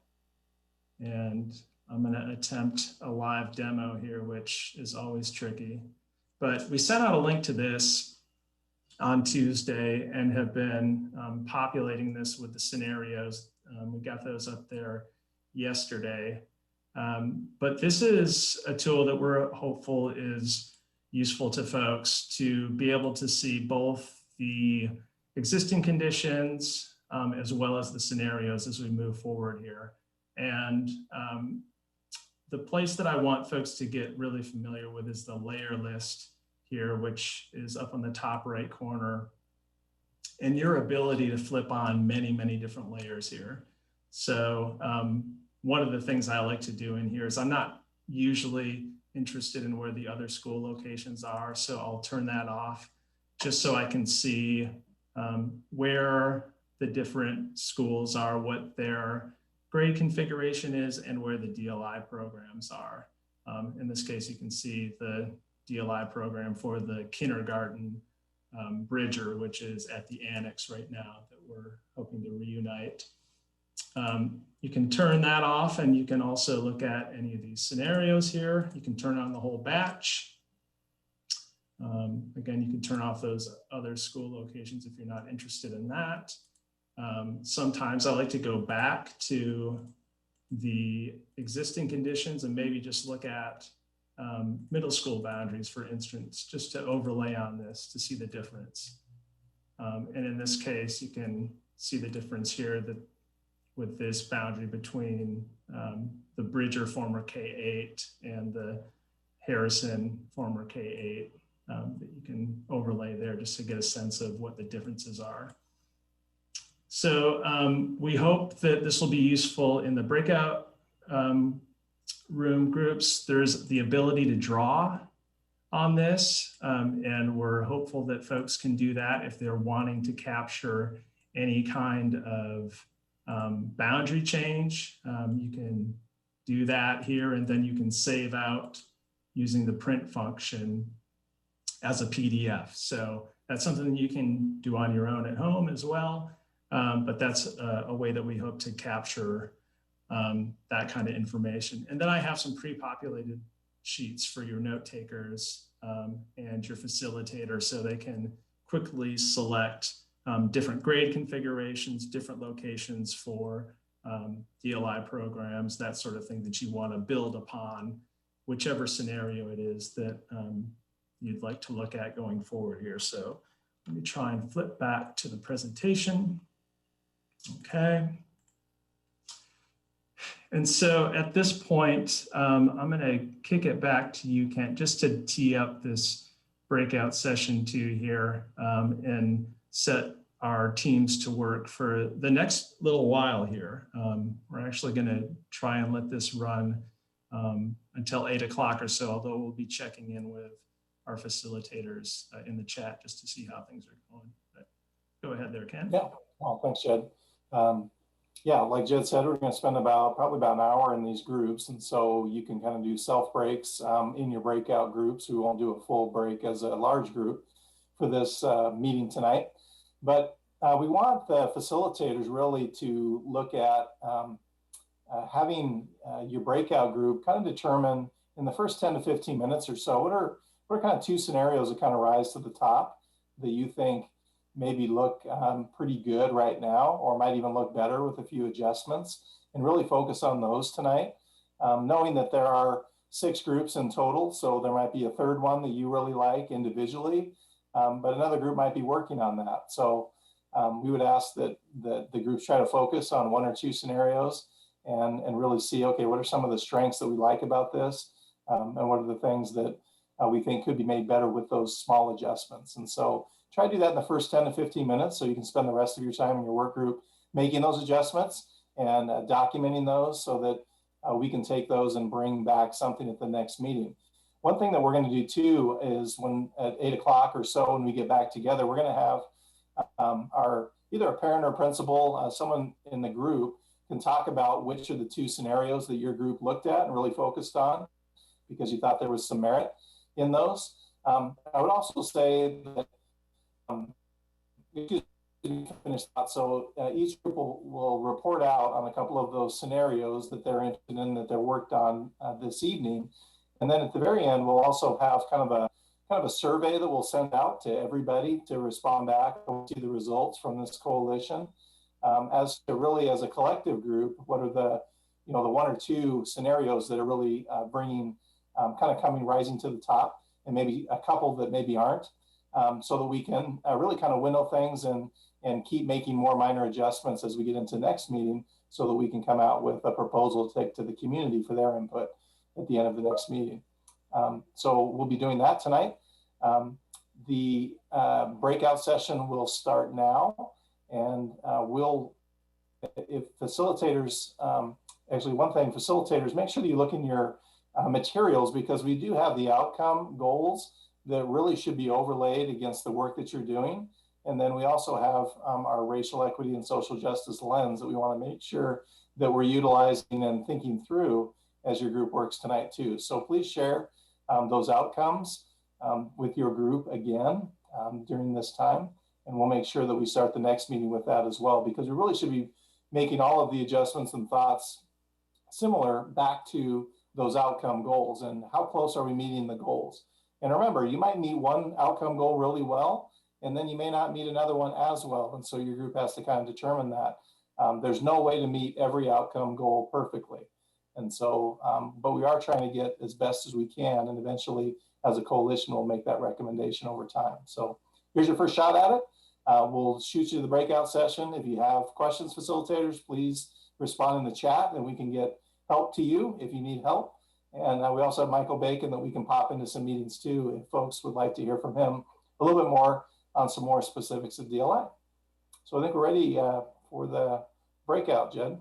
And I'm going to attempt a live demo here, which is always tricky. But we sent out a link to this on Tuesday and have been populating this with the scenarios. We got those up there yesterday. But this is a tool that we're hopeful is useful to folks to be able to see both the existing conditions as well as the scenarios as we move forward here. And the place that I want folks to get really familiar with is the layer list here, which is up on the top right corner, and your ability to flip on many, many different layers here. So one of the things I like to do in here is I'm not usually interested in where the other school locations are, so I'll turn that off just so I can see where the different schools are, what their grade configuration is, and where the DLI programs are. In this case, you can see the DLI program for the kindergarten Bridger, which is at the annex right now that we're hoping to reunite. You can turn that off, and you can also look at any of these scenarios here. You can turn on the whole batch. Again, you can turn off those other school locations if you're not interested in that. Sometimes I like to go back to the existing conditions and maybe just look at middle school boundaries, for instance, just to overlay on this to see the difference. And in this case, you can see the difference here that with this boundary between the Bridger former K8 and the Harrison former K8 that you can overlay there just to get a sense of what the differences are. So we hope that this will be useful in the breakout room groups. There's the ability to draw on this, and we're hopeful that folks can do that if they're wanting to capture any kind of boundary change. You can do that here, and then you can save out using the print function as a PDF. So that's something you can do on your own at home as well. But that's a way that we hope to capture that kind of information. And then I have some pre-populated sheets for your note takers and your facilitator, so they can quickly select different grade configurations, different locations for DLI programs, that sort of thing that you want to build upon, whichever scenario it is that you'd like to look at going forward here. So let me try and flip back to the presentation. Okay. And so at this point, I'm going to kick it back to you, Kent, just to tee up this breakout session 2 here and set our teams to work for the next little while here. We're actually going to try and let this run until 8 o'clock or so, although we'll be checking in with our facilitators in the chat just to see how things are going. But go ahead there, Ken. Yeah, well, thanks, Jed. Yeah, like Jed said, we're going to spend probably about an hour in these groups. And so you can kind of do self breaks in your breakout groups. We won't do a full break as a large group for this meeting tonight. But we want the facilitators really to look at having your breakout group kind of determine in the first 10 to 15 minutes or so, what are kind of 2 scenarios that kind of rise to the top that you think maybe look pretty good right now, or might even look better with a few adjustments, and really focus on those tonight. Knowing that there are 6 groups in total, so there might be a third one that you really like individually, but another group might be working on that. So we would ask that the groups try to focus on 1 or 2 scenarios and really see, okay, what are some of the strengths that we like about this, and what are the things that we think could be made better with those small adjustments. And so try to do that in the first 10 to 15 minutes so you can spend the rest of your time in your work group making those adjustments and documenting those so that we can take those and bring back something at the next meeting. One thing that we're going to do too is when at 8 o'clock or so, when we get back together, we're going to have either a parent or principal, someone in the group can talk about which of the 2 scenarios that your group looked at and really focused on because you thought there was some merit in those. I would also say that so each group will report out on a couple of those scenarios that they're interested in, that they're worked on this evening. And then at the very end, we'll also have kind of a survey that we'll send out to everybody to respond back and see the results from this coalition. As to really, as a collective group, what are the 1 or 2 scenarios that are really bringing, rising to the top, and maybe a couple that maybe aren't, so that we can really kind of winnow things and keep making more minor adjustments as we get into next meeting, so that we can come out with a proposal to take to the community for their input at the end of the next meeting. So we'll be doing that tonight. The breakout session will start now, and if facilitators, actually one thing, facilitators, make sure that you look in your materials, because we do have the outcome goals that really should be overlaid against the work that you're doing. And then we also have our racial equity and social justice lens that we want to make sure that we're utilizing and thinking through as your group works tonight too. So please share those outcomes with your group again during this time. And we'll make sure that we start the next meeting with that as well, because we really should be making all of the adjustments and thoughts similar back to those outcome goals and how close are we meeting the goals. And remember, you might meet one outcome goal really well, and then you may not meet another one as well. And so your group has to kind of determine that. There's no way to meet every outcome goal perfectly. And so, but we are trying to get as best as we can, and eventually as a coalition, we'll make that recommendation over time. So here's your first shot at it. We'll shoot you to the breakout session. If you have questions, facilitators, please respond in the chat and we can get help to you if you need help. And we also have Michael Bacon that we can pop into some meetings too if folks would like to hear from him a little bit more on some more specifics of DLI. So I think we're ready for the breakout, Jed.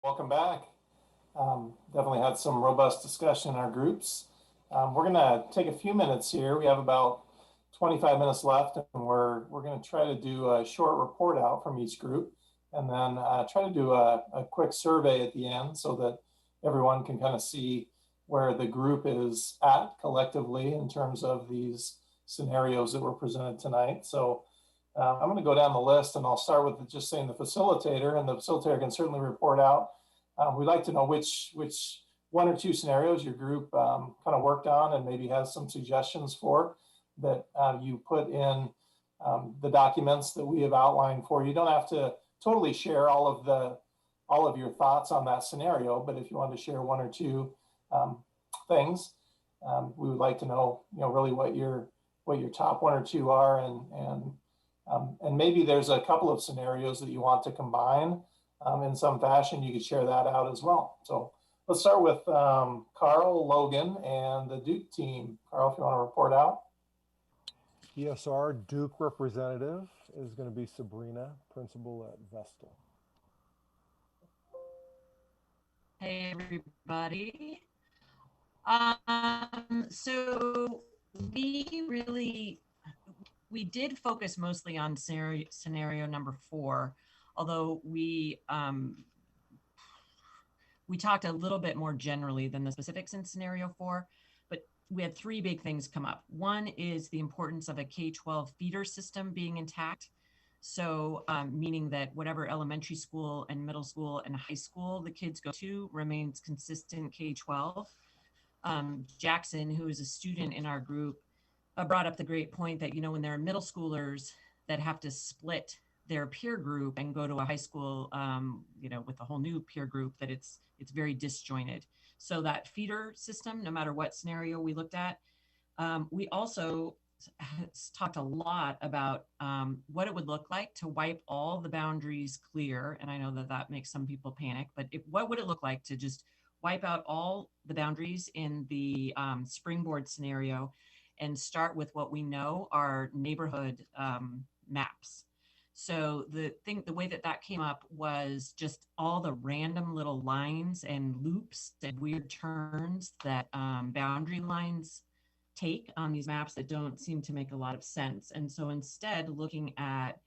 Welcome back. Definitely had some robust discussion in our groups. We're going to take a few minutes here. We have about 25 minutes left, and we're going to try to do a short report out from each group, and then try to do a quick survey at the end so that everyone can kind of see where the group is at collectively in terms of these scenarios that were presented tonight. So I'm going to go down the list, and I'll start with just saying the facilitator, and the facilitator can certainly report out. We'd like to know which 1 or 2 scenarios your group kind of worked on and maybe has some suggestions for that you put in the documents that we have outlined for you. You don't have to totally share all of your thoughts on that scenario, but if you want to share 1 or 2 things, we would like to know, really what your top 1 or 2 are, and maybe there's a couple of scenarios that you want to combine in some fashion. You could share that out as well. So let's start with Carl, Logan, and the Duke team. Carl, if you want to report out. ESR Duke representative is going to be Sabrina, principal at Vestal. Hey everybody. So we did focus mostly on scenario number 4, although we talked a little bit more generally than the specifics in scenario 4, but we had 3 big things come up. One is the importance of a K-12 feeder system being intact. So meaning that whatever elementary school and middle school and high school the kids go to remains consistent K-12. Jackson, who is a student in our group, brought up the great point that, you know, when there are middle schoolers that have to split their peer group and go to a high school, you know, with a whole new peer group, that it's very disjointed. So that feeder system, no matter what scenario we looked at, we also talked a lot about what it would look like to wipe all the boundaries clear. And I know that that makes some people panic, but what would it look like to just wipe out all the boundaries in the springboard scenario and start with what we know are neighborhood maps. So the way that came up was just all the random little lines and loops and weird turns that boundary lines take on these maps that don't seem to make a lot of sense. And so instead, looking at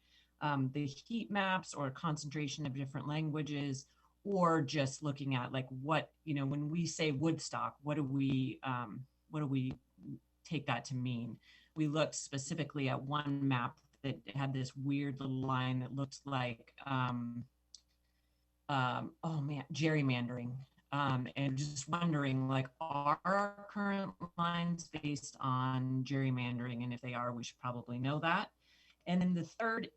the heat maps or concentration of different languages, or just looking at like what, you know, when we say Woodstock, what do we take that to mean? We looked specifically at one map that had this weird little line that looked like, gerrymandering. And just wondering, like, are our current lines based on gerrymandering? And if they are, we should probably know that. And then the third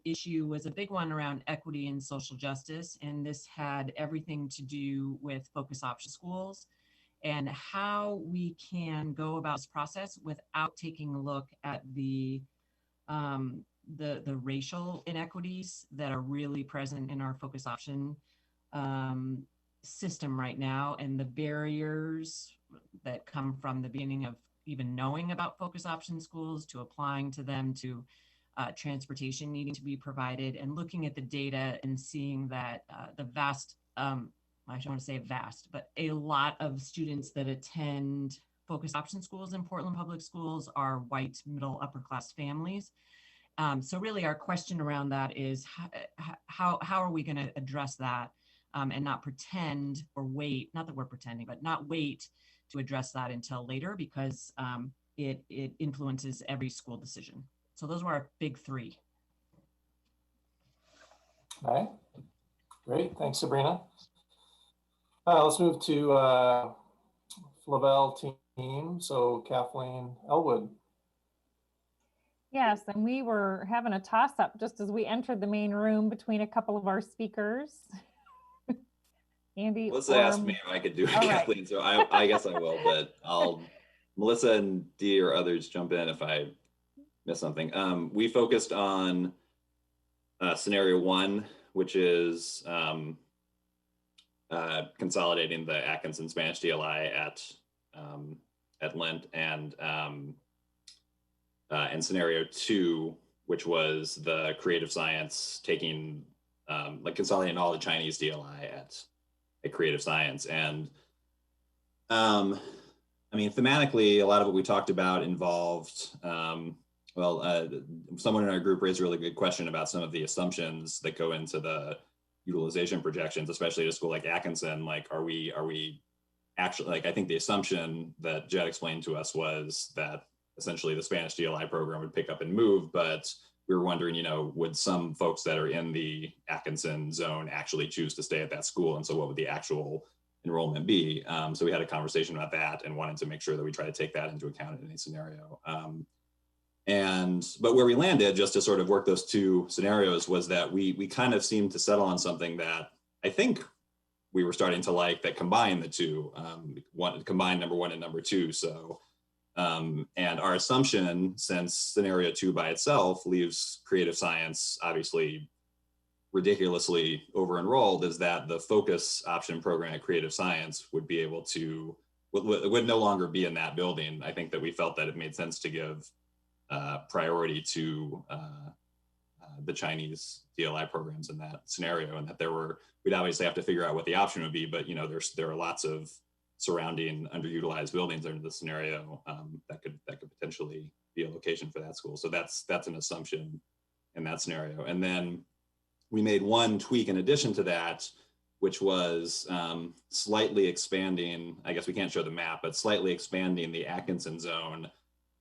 issue was a big one around equity and social justice. And this had everything to do with focus option schools and how we can go about this process without taking a look at the racial inequities that are really present in our focus option system right now, and the barriers that come from the beginning of even knowing about focus option schools to applying to them, to transportation needing to be provided, and looking at the data and seeing that the vast, I don't want to say vast, but a lot of students that attend focus option schools in Portland Public Schools are white, middle, upper class families. So really our question around that is how are we going to address that and not pretend or wait, not that we're pretending, but not wait to address that until later, because it influences every school decision. So those were our big three. All right, great, thanks Sabrina. Let's move to Flavel team. So Kathleen Elwood. Yes, and we were having a toss-up just as we entered the main room between a couple of our speakers. Andy, Melissa asked me if I could do it, Kathleen, right. So I guess I will, but Melissa and Dee or others jump in if I miss something. We focused on scenario one, which is consolidating the Atkinson Spanish DLI at LENT, and scenario two, which was the creative science, taking like consolidating all the Chinese DLI at creative science. And I mean, thematically, a lot of what we talked about involved, someone in our group raised a really good question about some of the assumptions that go into the utilization projections, especially at a school like Atkinson. Like, are we actually, like, I think the assumption that Jed explained to us was that essentially the Spanish DLI program would pick up and move, but we were wondering, you know, would some folks that are in the Atkinson zone actually choose to stay at that school? And so what would the actual enrollment be? So we had a conversation about that and wanted to make sure that we try to take that into account in any scenario. But where we landed, just to sort of work those two scenarios, was that we kind of seemed to settle on something that I think we were starting to like, that combined the two, combined number one and number two. So, and our assumption, since scenario two by itself leaves creative science obviously ridiculously over-enrolled, is that the focus option program at creative science would be able to, would no longer be in that building. I think that we felt that it made sense to give priority to the Chinese DLI programs in that scenario, and that we'd obviously have to figure out what the option would be, but you know, there are lots of surrounding underutilized buildings under the scenario that could potentially be a location for that school. So that's an assumption in that scenario. And then we made one tweak in addition to that, which was slightly expanding, I guess we can't show the map, but slightly expanding the Atkinson zone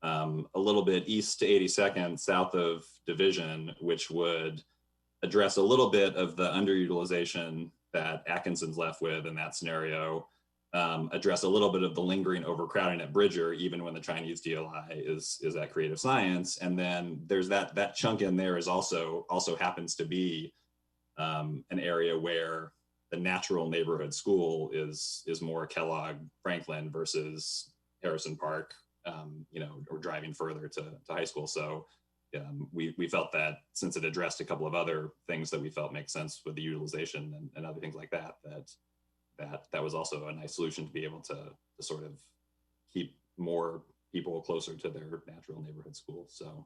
a little bit east to 82nd, south of Division, which would address a little bit of the underutilization that Atkinson's left with in that scenario, address a little bit of the lingering overcrowding at Bridger, even when the Chinese DLI is at creative science. And then there's that chunk in there is also happens to be an area where the natural neighborhood school is more Kellogg Franklin versus Harrison Park, or driving further to high school. So we felt that since it addressed a couple of other things that we felt make sense with the utilization and other things like that was also a nice solution to be able to sort of keep more people closer to their natural neighborhood school. So,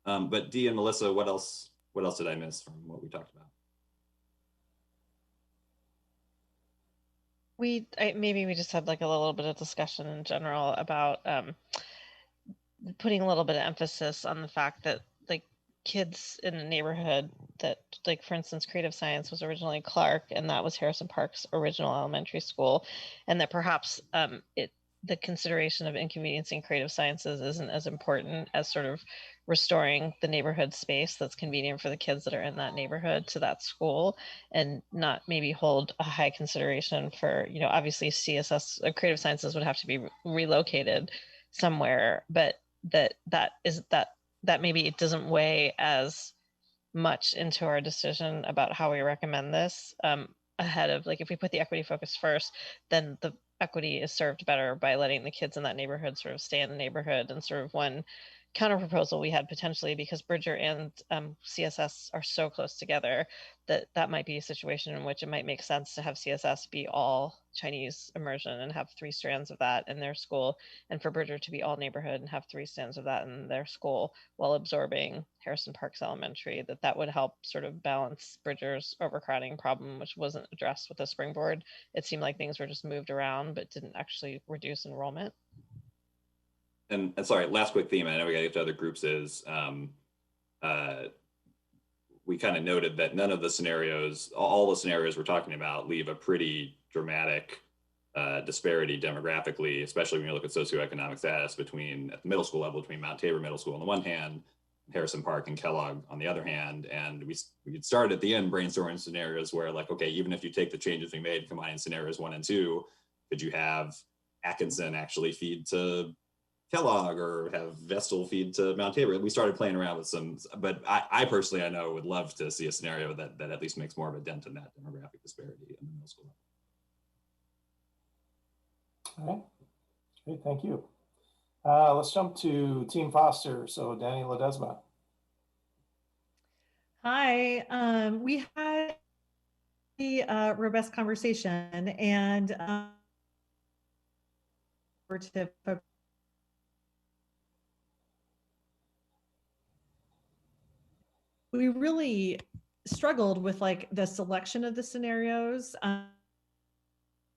but Dee and Melissa, what else did I miss from what we talked about? Maybe we just had like a little bit of discussion in general about putting a little bit of emphasis on the fact that like kids in a neighborhood that, like, for instance, creative science was originally Clark and that was Harrison Park's original elementary school, and that perhaps the consideration of inconveniencing creative sciences isn't as important as sort of restoring the neighborhood space that's convenient for the kids that are in that neighborhood to that school, and not maybe hold a high consideration for, obviously CSS, creative sciences would have to be relocated somewhere, but that maybe it doesn't weigh as much into our decision about how we recommend this, ahead of, like, if we put the equity focus first, then the equity is served better by letting the kids in that neighborhood sort of stay in the neighborhood. And sort of one counter proposal we had potentially, because Bridger and CSS are so close together, that might be a situation in which it might make sense to have CSS be all Chinese immersion and have 3 strands of that in their school, and for Bridger to be all neighborhood and have 3 strands of that in their school, while absorbing Harrison Park's elementary. That would help sort of balance Bridger's overcrowding problem, which wasn't addressed with the springboard. It seemed like things were just moved around but didn't actually reduce enrollment. And sorry, last quick theme, I know we gotta get to other groups, is we kind of noted that none of the scenarios, all the scenarios we're talking about, leave a pretty dramatic disparity demographically, especially when you look at socioeconomic status at the middle school level, between Mount Tabor Middle School on the one hand, Harrison Park and Kellogg on the other hand. And we started at the end brainstorming scenarios where, like, okay, even if you take the changes we made, combining scenarios 1 and 2, could you have Atkinson actually feed to Kellogg or have Vestal feed to Mount Tabor? We started playing around with some, but I personally, I know, would love to see a scenario that at least makes more of a dent in that demographic disparity in the middle school. All right, great, thank you. Let's jump to Team Foster. So Danny Ledesma. Hi, we had a robust conversation, and we really struggled with like the selection of the scenarios.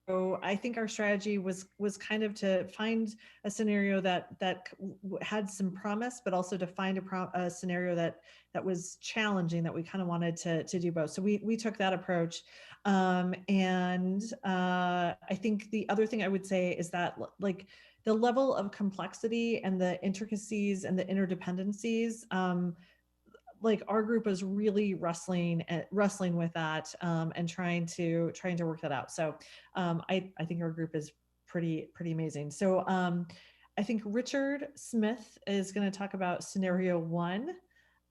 So I think our strategy was kind of to find a scenario that had some promise, but also to find a scenario that was challenging, that we kind of wanted to do both. So we took that approach. And I think the other thing I would say is that, like, the level of complexity and the intricacies and the interdependencies, like, our group is really wrestling with that, and trying to work that out. So I think our group is pretty amazing. So I think Richard Smith is going to talk about scenario 1,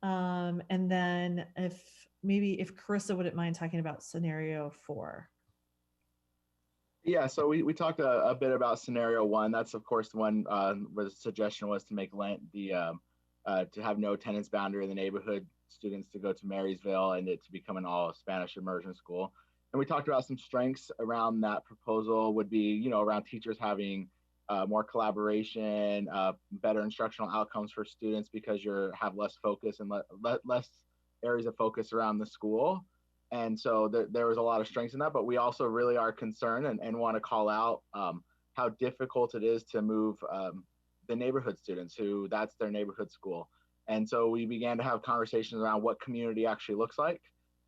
and then if Carissa wouldn't mind talking about scenario 4. Yeah, so we talked a bit about scenario 1. That's of course the one where the suggestion was to make LENT to have no attendance boundary in the neighborhood, students to go to Marysville, and it to become an all Spanish immersion school. And we talked about some strengths around that proposal would be, around teachers having more collaboration, better instructional outcomes for students because you have less focus and less areas of focus around the school. And so there was a lot of strengths in that, but we also really are concerned and want to call out how difficult it is to move the neighborhood students who that's their neighborhood school. And so we began to have conversations around what community actually looks like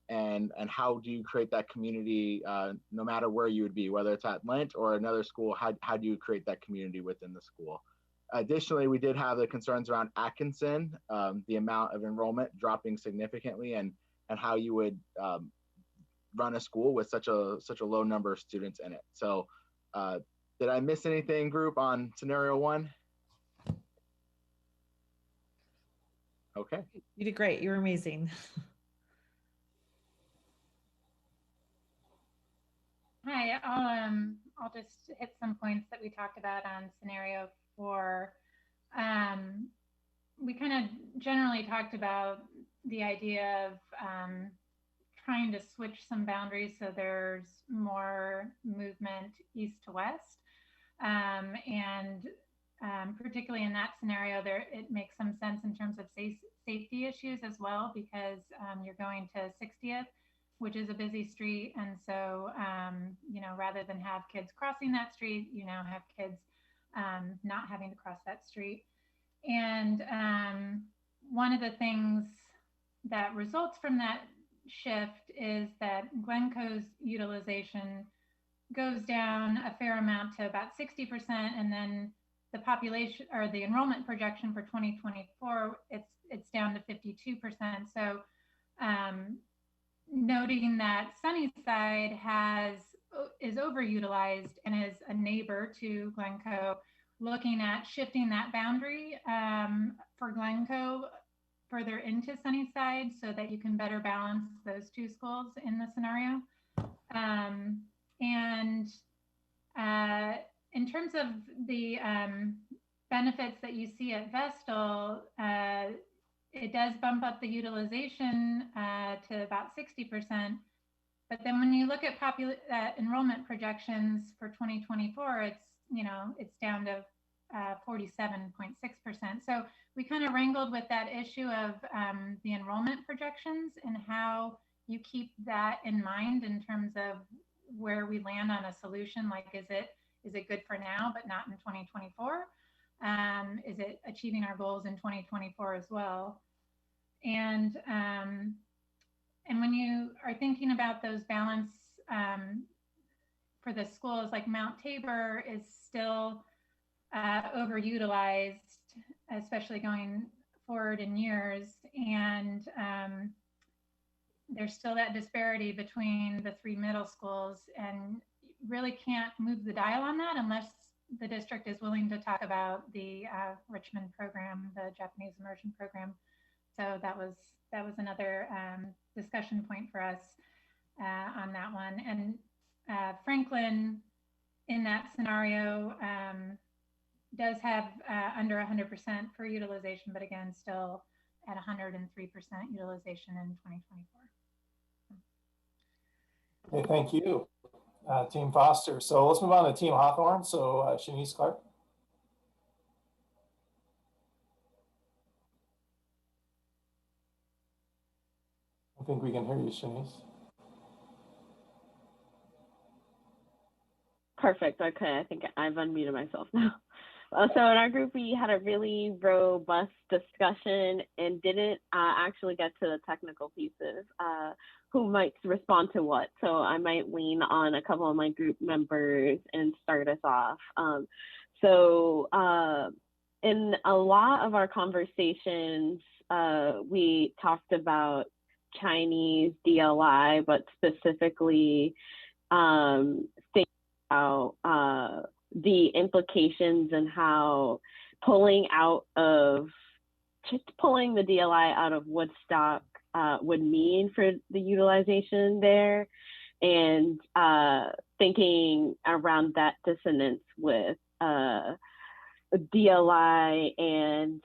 and how do you create that community no matter where you would be, whether it's at LENT or another school, how do you create that community within the school? Additionally, we did have the concerns around Atkinson, the amount of enrollment dropping significantly, and how you would run a school with such a low number of students in it. So did I miss anything, group, on scenario 1? Okay. You did great. You're amazing. Hi, I'll just hit some points that we talked about on scenario 4. We kind of generally talked about the idea of trying to switch some boundaries so there's more movement east to west. Particularly in that scenario, it makes some sense in terms of safety issues as well, because you're going to 60th, which is a busy street. And so, you know, rather than have kids crossing that street, you now have kids not having to cross that street. And one of the things that results from that shift is that Glencoe's utilization goes down a fair amount to about 60%, and then the population or the enrollment projection for 2024, it's down to 52%. So noting that Sunnyside is overutilized and is a neighbor to Glencoe, looking at shifting that boundary for Glencoe further into Sunnyside so that you can better balance those two schools in the scenario. In terms of the benefits that you see at Vestal, it does bump up the utilization to about 60%. But then when you look at enrollment projections for 2024, it's down to 47.6%. So we kind of wrangled with that issue of the enrollment projections and how you keep that in mind in terms of where we land on a solution. Like, is it good for now, but not in 2024? Is it achieving our goals in 2024 as well? And when you are thinking about those balance for the schools, like Mount Tabor is still overutilized, especially going forward in years. And there's still that disparity between the 3 middle schools, and really can't move the dial on that unless the district is willing to talk about the Richmond program, the Japanese immersion program. So that was another discussion point for us on that one. And Franklin, in that scenario, does have under 100% for utilization, but again, still at 103% utilization in 2024. Okay, thank you, Team Foster. So let's move on to Team Hawthorne. So Shanice Clark. I think we can hear you, Shanice. Perfect. Okay, I think I've unmuted myself now. So in our group, we had a really robust discussion and didn't actually get to the technical pieces, who might respond to what. So I might lean on a couple of my group members and start us off. In a lot of our conversations, we talked about Chinese DLI, but specifically thinking about the implications and how pulling the DLI out of Woodstock would mean for the utilization there, and thinking around that dissonance with DLI and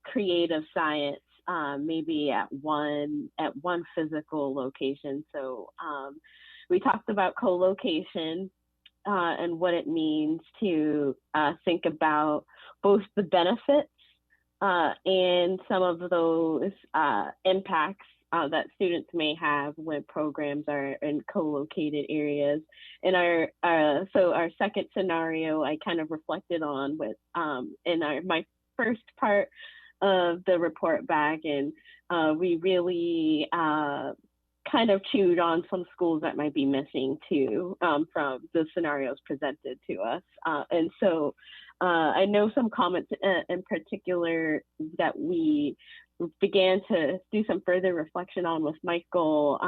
creative science, maybe at one physical location. So we talked about co-location and what it means to think about both the benefits and some of those impacts that students may have when programs are in co-located areas. And our second scenario, I kind of reflected on with my first part of the report back, and we really kind of chewed on some schools that might be missing too from the scenarios presented to us. And so I know some comments in particular that we began to do some further reflection on with Michael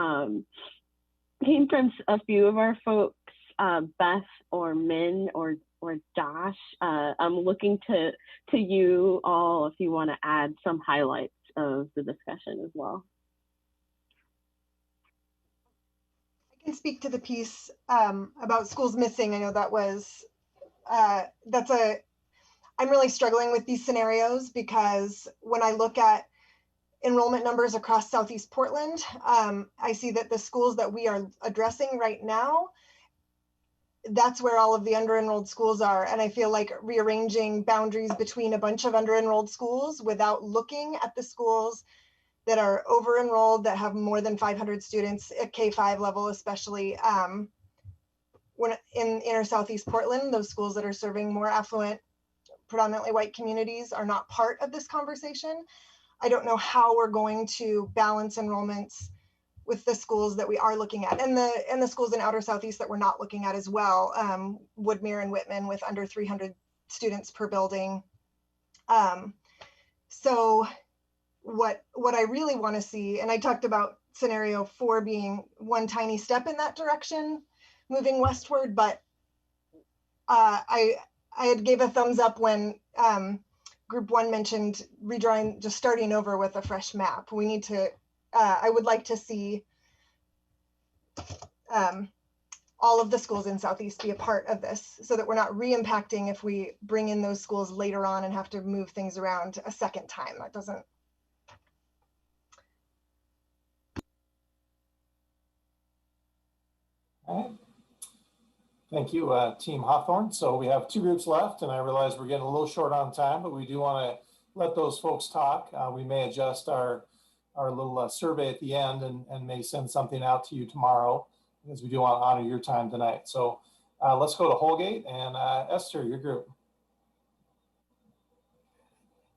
came from a few of our folks, Beth or Min or Josh. I'm looking to you all if you want to add some highlights of the discussion as well. I can speak to the piece about schools missing. I know that was, I'm really struggling with these scenarios because when I look at enrollment numbers across Southeast Portland, I see that the schools that we are addressing right now, that's where all of the under-enrolled schools are. And I feel like rearranging boundaries between a bunch of under-enrolled schools without looking at the schools that are over-enrolled, that have more than 500 students at K-5 level, especially when in inner Southeast Portland, those schools that are serving more affluent, predominantly white communities are not part of this conversation. I don't know how we're going to balance enrollments with the schools that we are looking at, and the schools in outer Southeast that we're not looking at as well. Woodmere and Whitman with under 300 students per building. So what I really want to see, and I talked about scenario 4 being one tiny step in that direction, moving westward, but I had gave a thumbs up when Group 1 mentioned redrawing, just starting over with a fresh map. We need to, I would like to see all of the schools in Southeast be a part of this so that we're not re-impacting if we bring in those schools later on and have to move things around a second time. That doesn't. All right. Thank you, Team Hawthorne. So we have 2 groups left, and I realize we're getting a little short on time, but we do want to let those folks talk. We may adjust our little survey at the end and may send something out to you tomorrow, because we do want to honor your time tonight. So let's go to Holgate, and Esther, your group.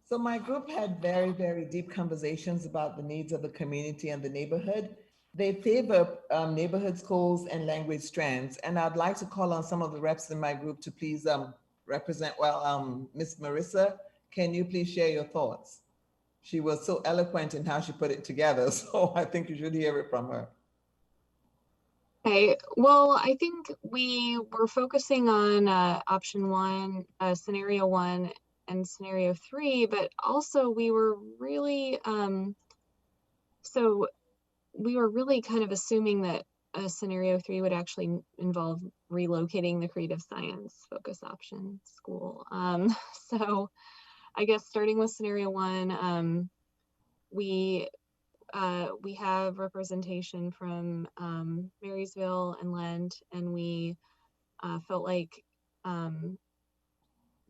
So my group had very, very deep conversations about the needs of the community and the neighborhood. They favor neighborhood schools and language strands. And I'd like to call on some of the reps in my group to please represent, Ms. Marissa, can you please share your thoughts? She was so eloquent in how she put it together. So I think you should hear it from her. Okay, well, I think we were focusing on option 1, scenario 1 and scenario 3, but also we were really, we were really kind of assuming that scenario 3 would actually involve relocating the creative science focus option school. So I guess starting with scenario 1, we have representation from Marysville and LENT, and we felt like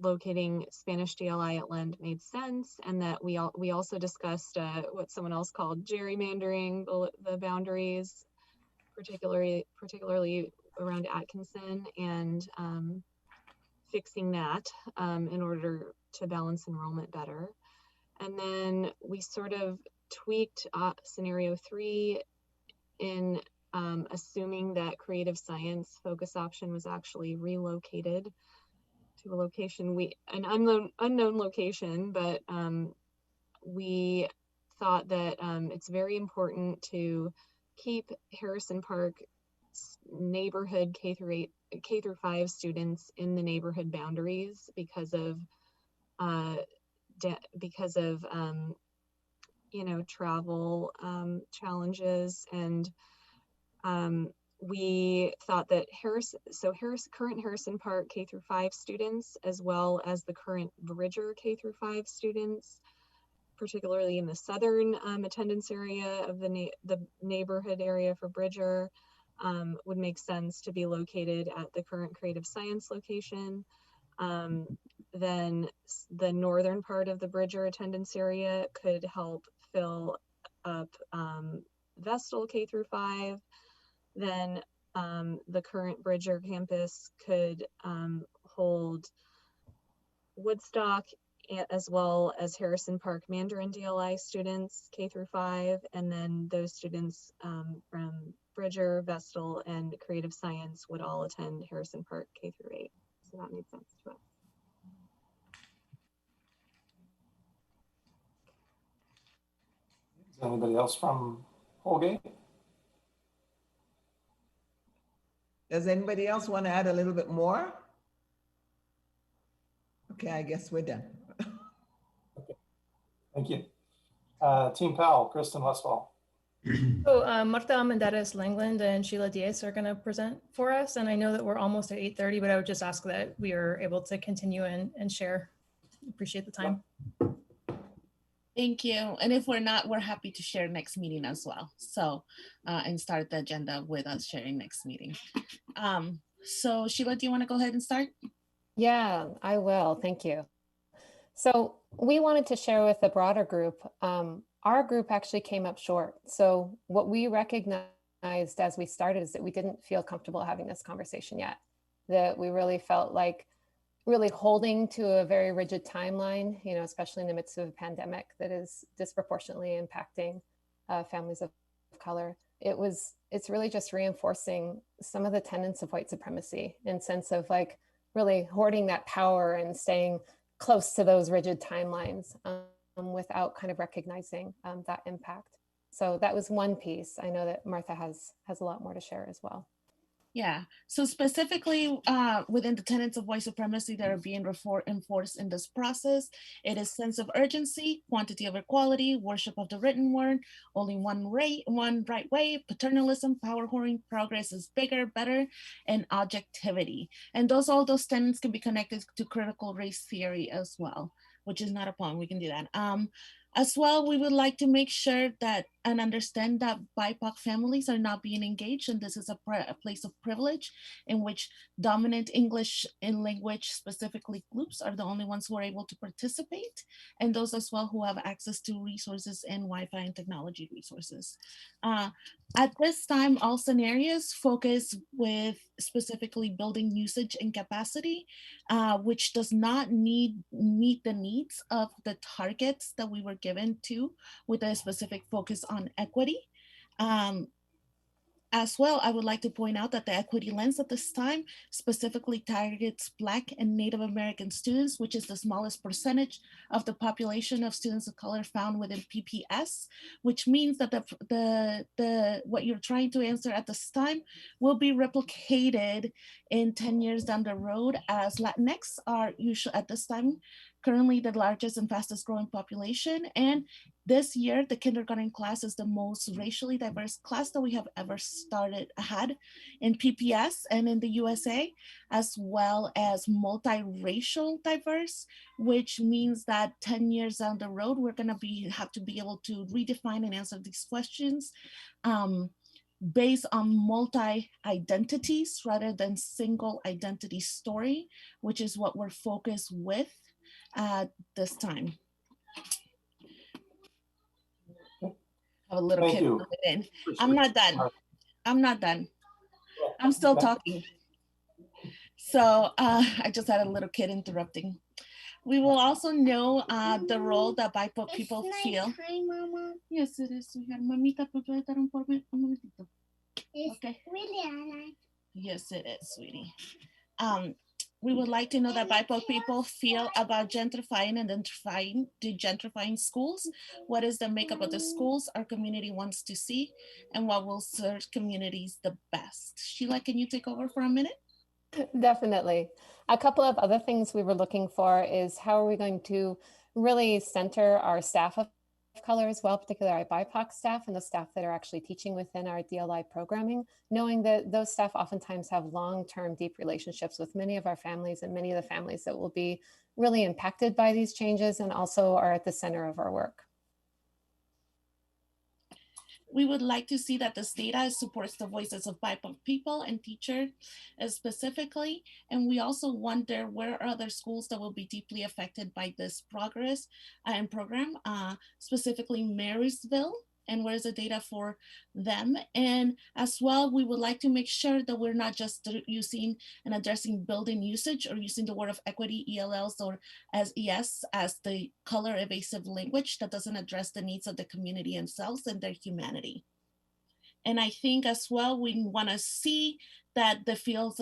locating Spanish DLI at LENT made sense, and that we also discussed what someone else called gerrymandering the boundaries, particularly around Atkinson, and fixing that in order to balance enrollment better. And then we sort of tweaked scenario 3 in assuming that creative science focus option was actually relocated to a location, an unknown location, but we thought that it's very important to keep Harrison Park neighborhood K through 5 students in the neighborhood boundaries because of travel challenges, and we thought that current Harrison Park K through 5 students, as well as the current Bridger K through 5 students, particularly in the southern attendance area of the neighborhood area for Bridger, would make sense to be located at the current creative science location. Then the northern part of the Bridger attendance area could help fill up Vestal K through 5. Then the current Bridger campus could hold Woodstock, as well as Harrison Park Mandarin DLI students K through 5, and then those students from Bridger, Vestal, and Creative Science would all attend Harrison Park K through 8. So that made sense to us. Anybody else from Holgate? Does anybody else want to add a little bit more? Okay, I guess we're done. Thank you. Team Pal, Kristen Westfall. So Marta Almendarez Langland and Sheila Diaz are going to present for us. And I know that we're almost at 8:30, but I would just ask that we are able to continue and share. Appreciate the time. Thank you. And if we're not, we're happy to share next meeting as well. So, and start the agenda with us sharing next meeting. So Sheila, do you want to go ahead and start? Yeah, I will. Thank you. So we wanted to share with the broader group. Our group actually came up short. So what we recognized as we started is that we didn't feel comfortable having this conversation yet, that we really felt like really holding to a very rigid timeline, you know, especially in the midst of a pandemic that is disproportionately impacting families of color. It's really just reinforcing some of the tenets of white supremacy in sense of like really hoarding that power and staying close to those rigid timelines without kind of recognizing that impact. So that was one piece. I know that Martha has a lot more to share as well. Yeah, so specifically within the tenets of white supremacy that are being enforced in this process, it is sense of urgency, quantity over quality, worship of the written word, only one right way, paternalism, power hoarding, progress is bigger, better, and objectivity. And all those tenets can be connected to critical race theory as well, which is not a problem, we can do that. As well, we would like to make sure that and understand that BIPOC families are not being engaged, and this is a place of privilege in which dominant English and language, specifically groups, are the only ones who are able to participate, and those as well who have access to resources and Wi-Fi and technology resources. At this time, all scenarios focus with specifically building usage and capacity, which does not meet the needs of the targets that we were given to, with a specific focus on equity. As well, I would like to point out that the equity lens at this time specifically targets Black and Native American students, which is the smallest percentage of the population of students of color found within PPS, which means that what you're trying to answer at this time will be replicated in 10 years down the road, as Latinx are usually at this time currently the largest and fastest growing population. And this year, the kindergarten class is the most racially diverse class that we have ever had in PPS and in the USA, as well as multiracial diverse, which means that 10 years down the road, we're gonna have to be able to redefine and answer these questions based on multi-identities rather than single identity story, which is what we're focused with at this time. Have a little Thank kid you. put it in. I'm not done. I'm not done. I'm still talking. So I just had a little kid interrupting. We will also know the role that BIPOC people feel. Mama. Yes, it is. Mamita, ¿puedo dar un momentito? Okay. Really, Yes, it is, sweetie. We would like to know that BIPOC people feel about gentrifying and degentrifying schools. What is the makeup of the schools our community wants to see, and what will serve communities the best? Sheila, can you take over for a minute? Definitely. A couple of other things we were looking for is how are we going to really center our staff of color as well, particularly our BIPOC staff and the staff that are actually teaching within our DLI programming, knowing that those staff oftentimes have long-term deep relationships with many of our families and many of the families that will be really impacted by these changes and also are at the center of our work. We would like to see that this data supports the voices of BIPOC people and teachers specifically. And we also wonder where are other schools that will be deeply affected by this progress and program, specifically Marysville, and where's the data for them. And as well, we would like to make sure that we're not just using and addressing building usage or using the word of equity, ELLs, or SES as the color evasive language that doesn't address the needs of the community themselves and their humanity. And I think as well, we want to see that the feels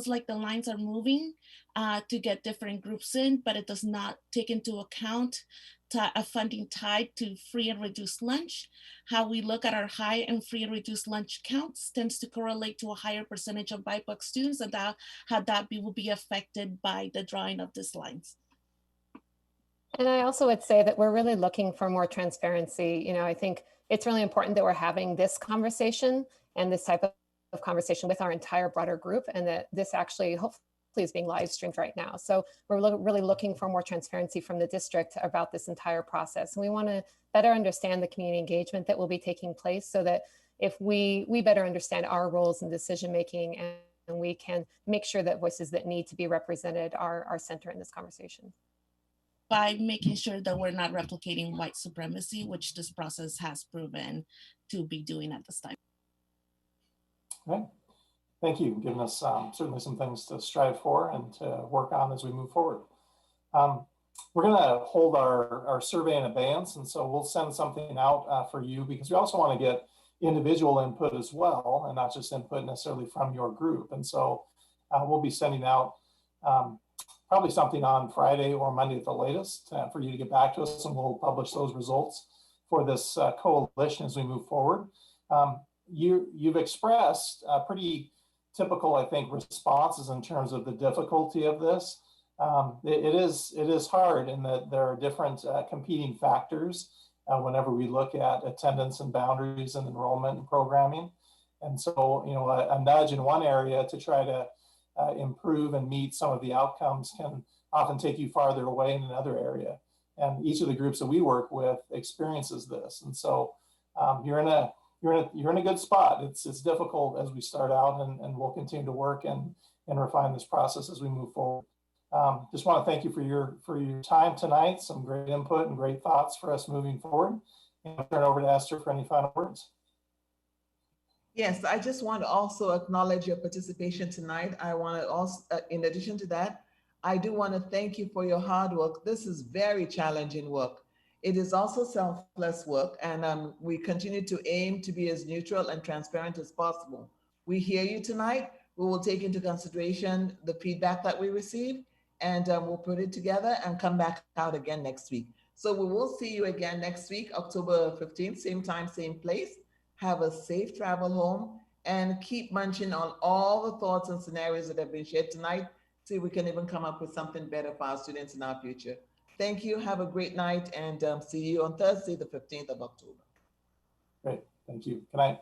like the lines are moving to get different groups in, but it does not take into account a funding tied to free and reduced lunch. How we look at our high and free and reduced lunch counts tends to correlate to a higher percentage of BIPOC students, and how that will be affected by the drawing of these lines. And I also would say that we're really looking for more transparency. You know, I think it's really important that we're having this conversation and this type of conversation with our entire broader group, and that this actually hopefully is being live streamed right now. So we're really looking for more transparency from the district about this entire process. And we want to better understand the community engagement that will be taking place, so that if we better understand our roles in decision making, and we can make sure that voices that need to be represented are center in this conversation. By making sure that we're not replicating white supremacy, which this process has proven to be doing at this time. Okay. Thank you. Giving us certainly some things to strive for and to work on as we move forward. We're going to hold our survey in advance, and so we'll send something out for you, because we also want to get individual input as well, and not just input necessarily from your group. And so we'll be sending out probably something on Friday or Monday at the latest for you to get back to us, and we'll publish those results for this coalition as we move forward. You've expressed pretty typical, I think, responses in terms of the difficulty of this. It is hard in that there are different competing factors whenever we look at attendance and boundaries and enrollment and programming. And so, you know, a nudge in one area to try to improve and meet some of the outcomes can often take you farther away in another area. And each of the groups that we work with experiences this. And so you're in a good spot. It's difficult as we start out, and we'll continue to work and refine this process as we move forward. Just want to thank you for your time tonight. Some great input and great thoughts for us moving forward. And I'll turn it over to Esther for any final words. Yes, I just want to also acknowledge your participation tonight. I want to also, in addition to that, I do want to thank you for your hard work. This is very challenging work. It is also selfless work, and we continue to aim to be as neutral and transparent as possible. We hear you tonight. We will take into consideration the feedback that we receive, and we'll put it together and come back out again next week. So we will see you again next week, October 15th, same time, same place. Have a safe travel home, and keep munching on all the thoughts and scenarios that have been shared tonight. See if we can even come up with something better for our students in our future. Thank you. Have a great night, and see you on Thursday, the 15th of October. Great. Thank you. Good night.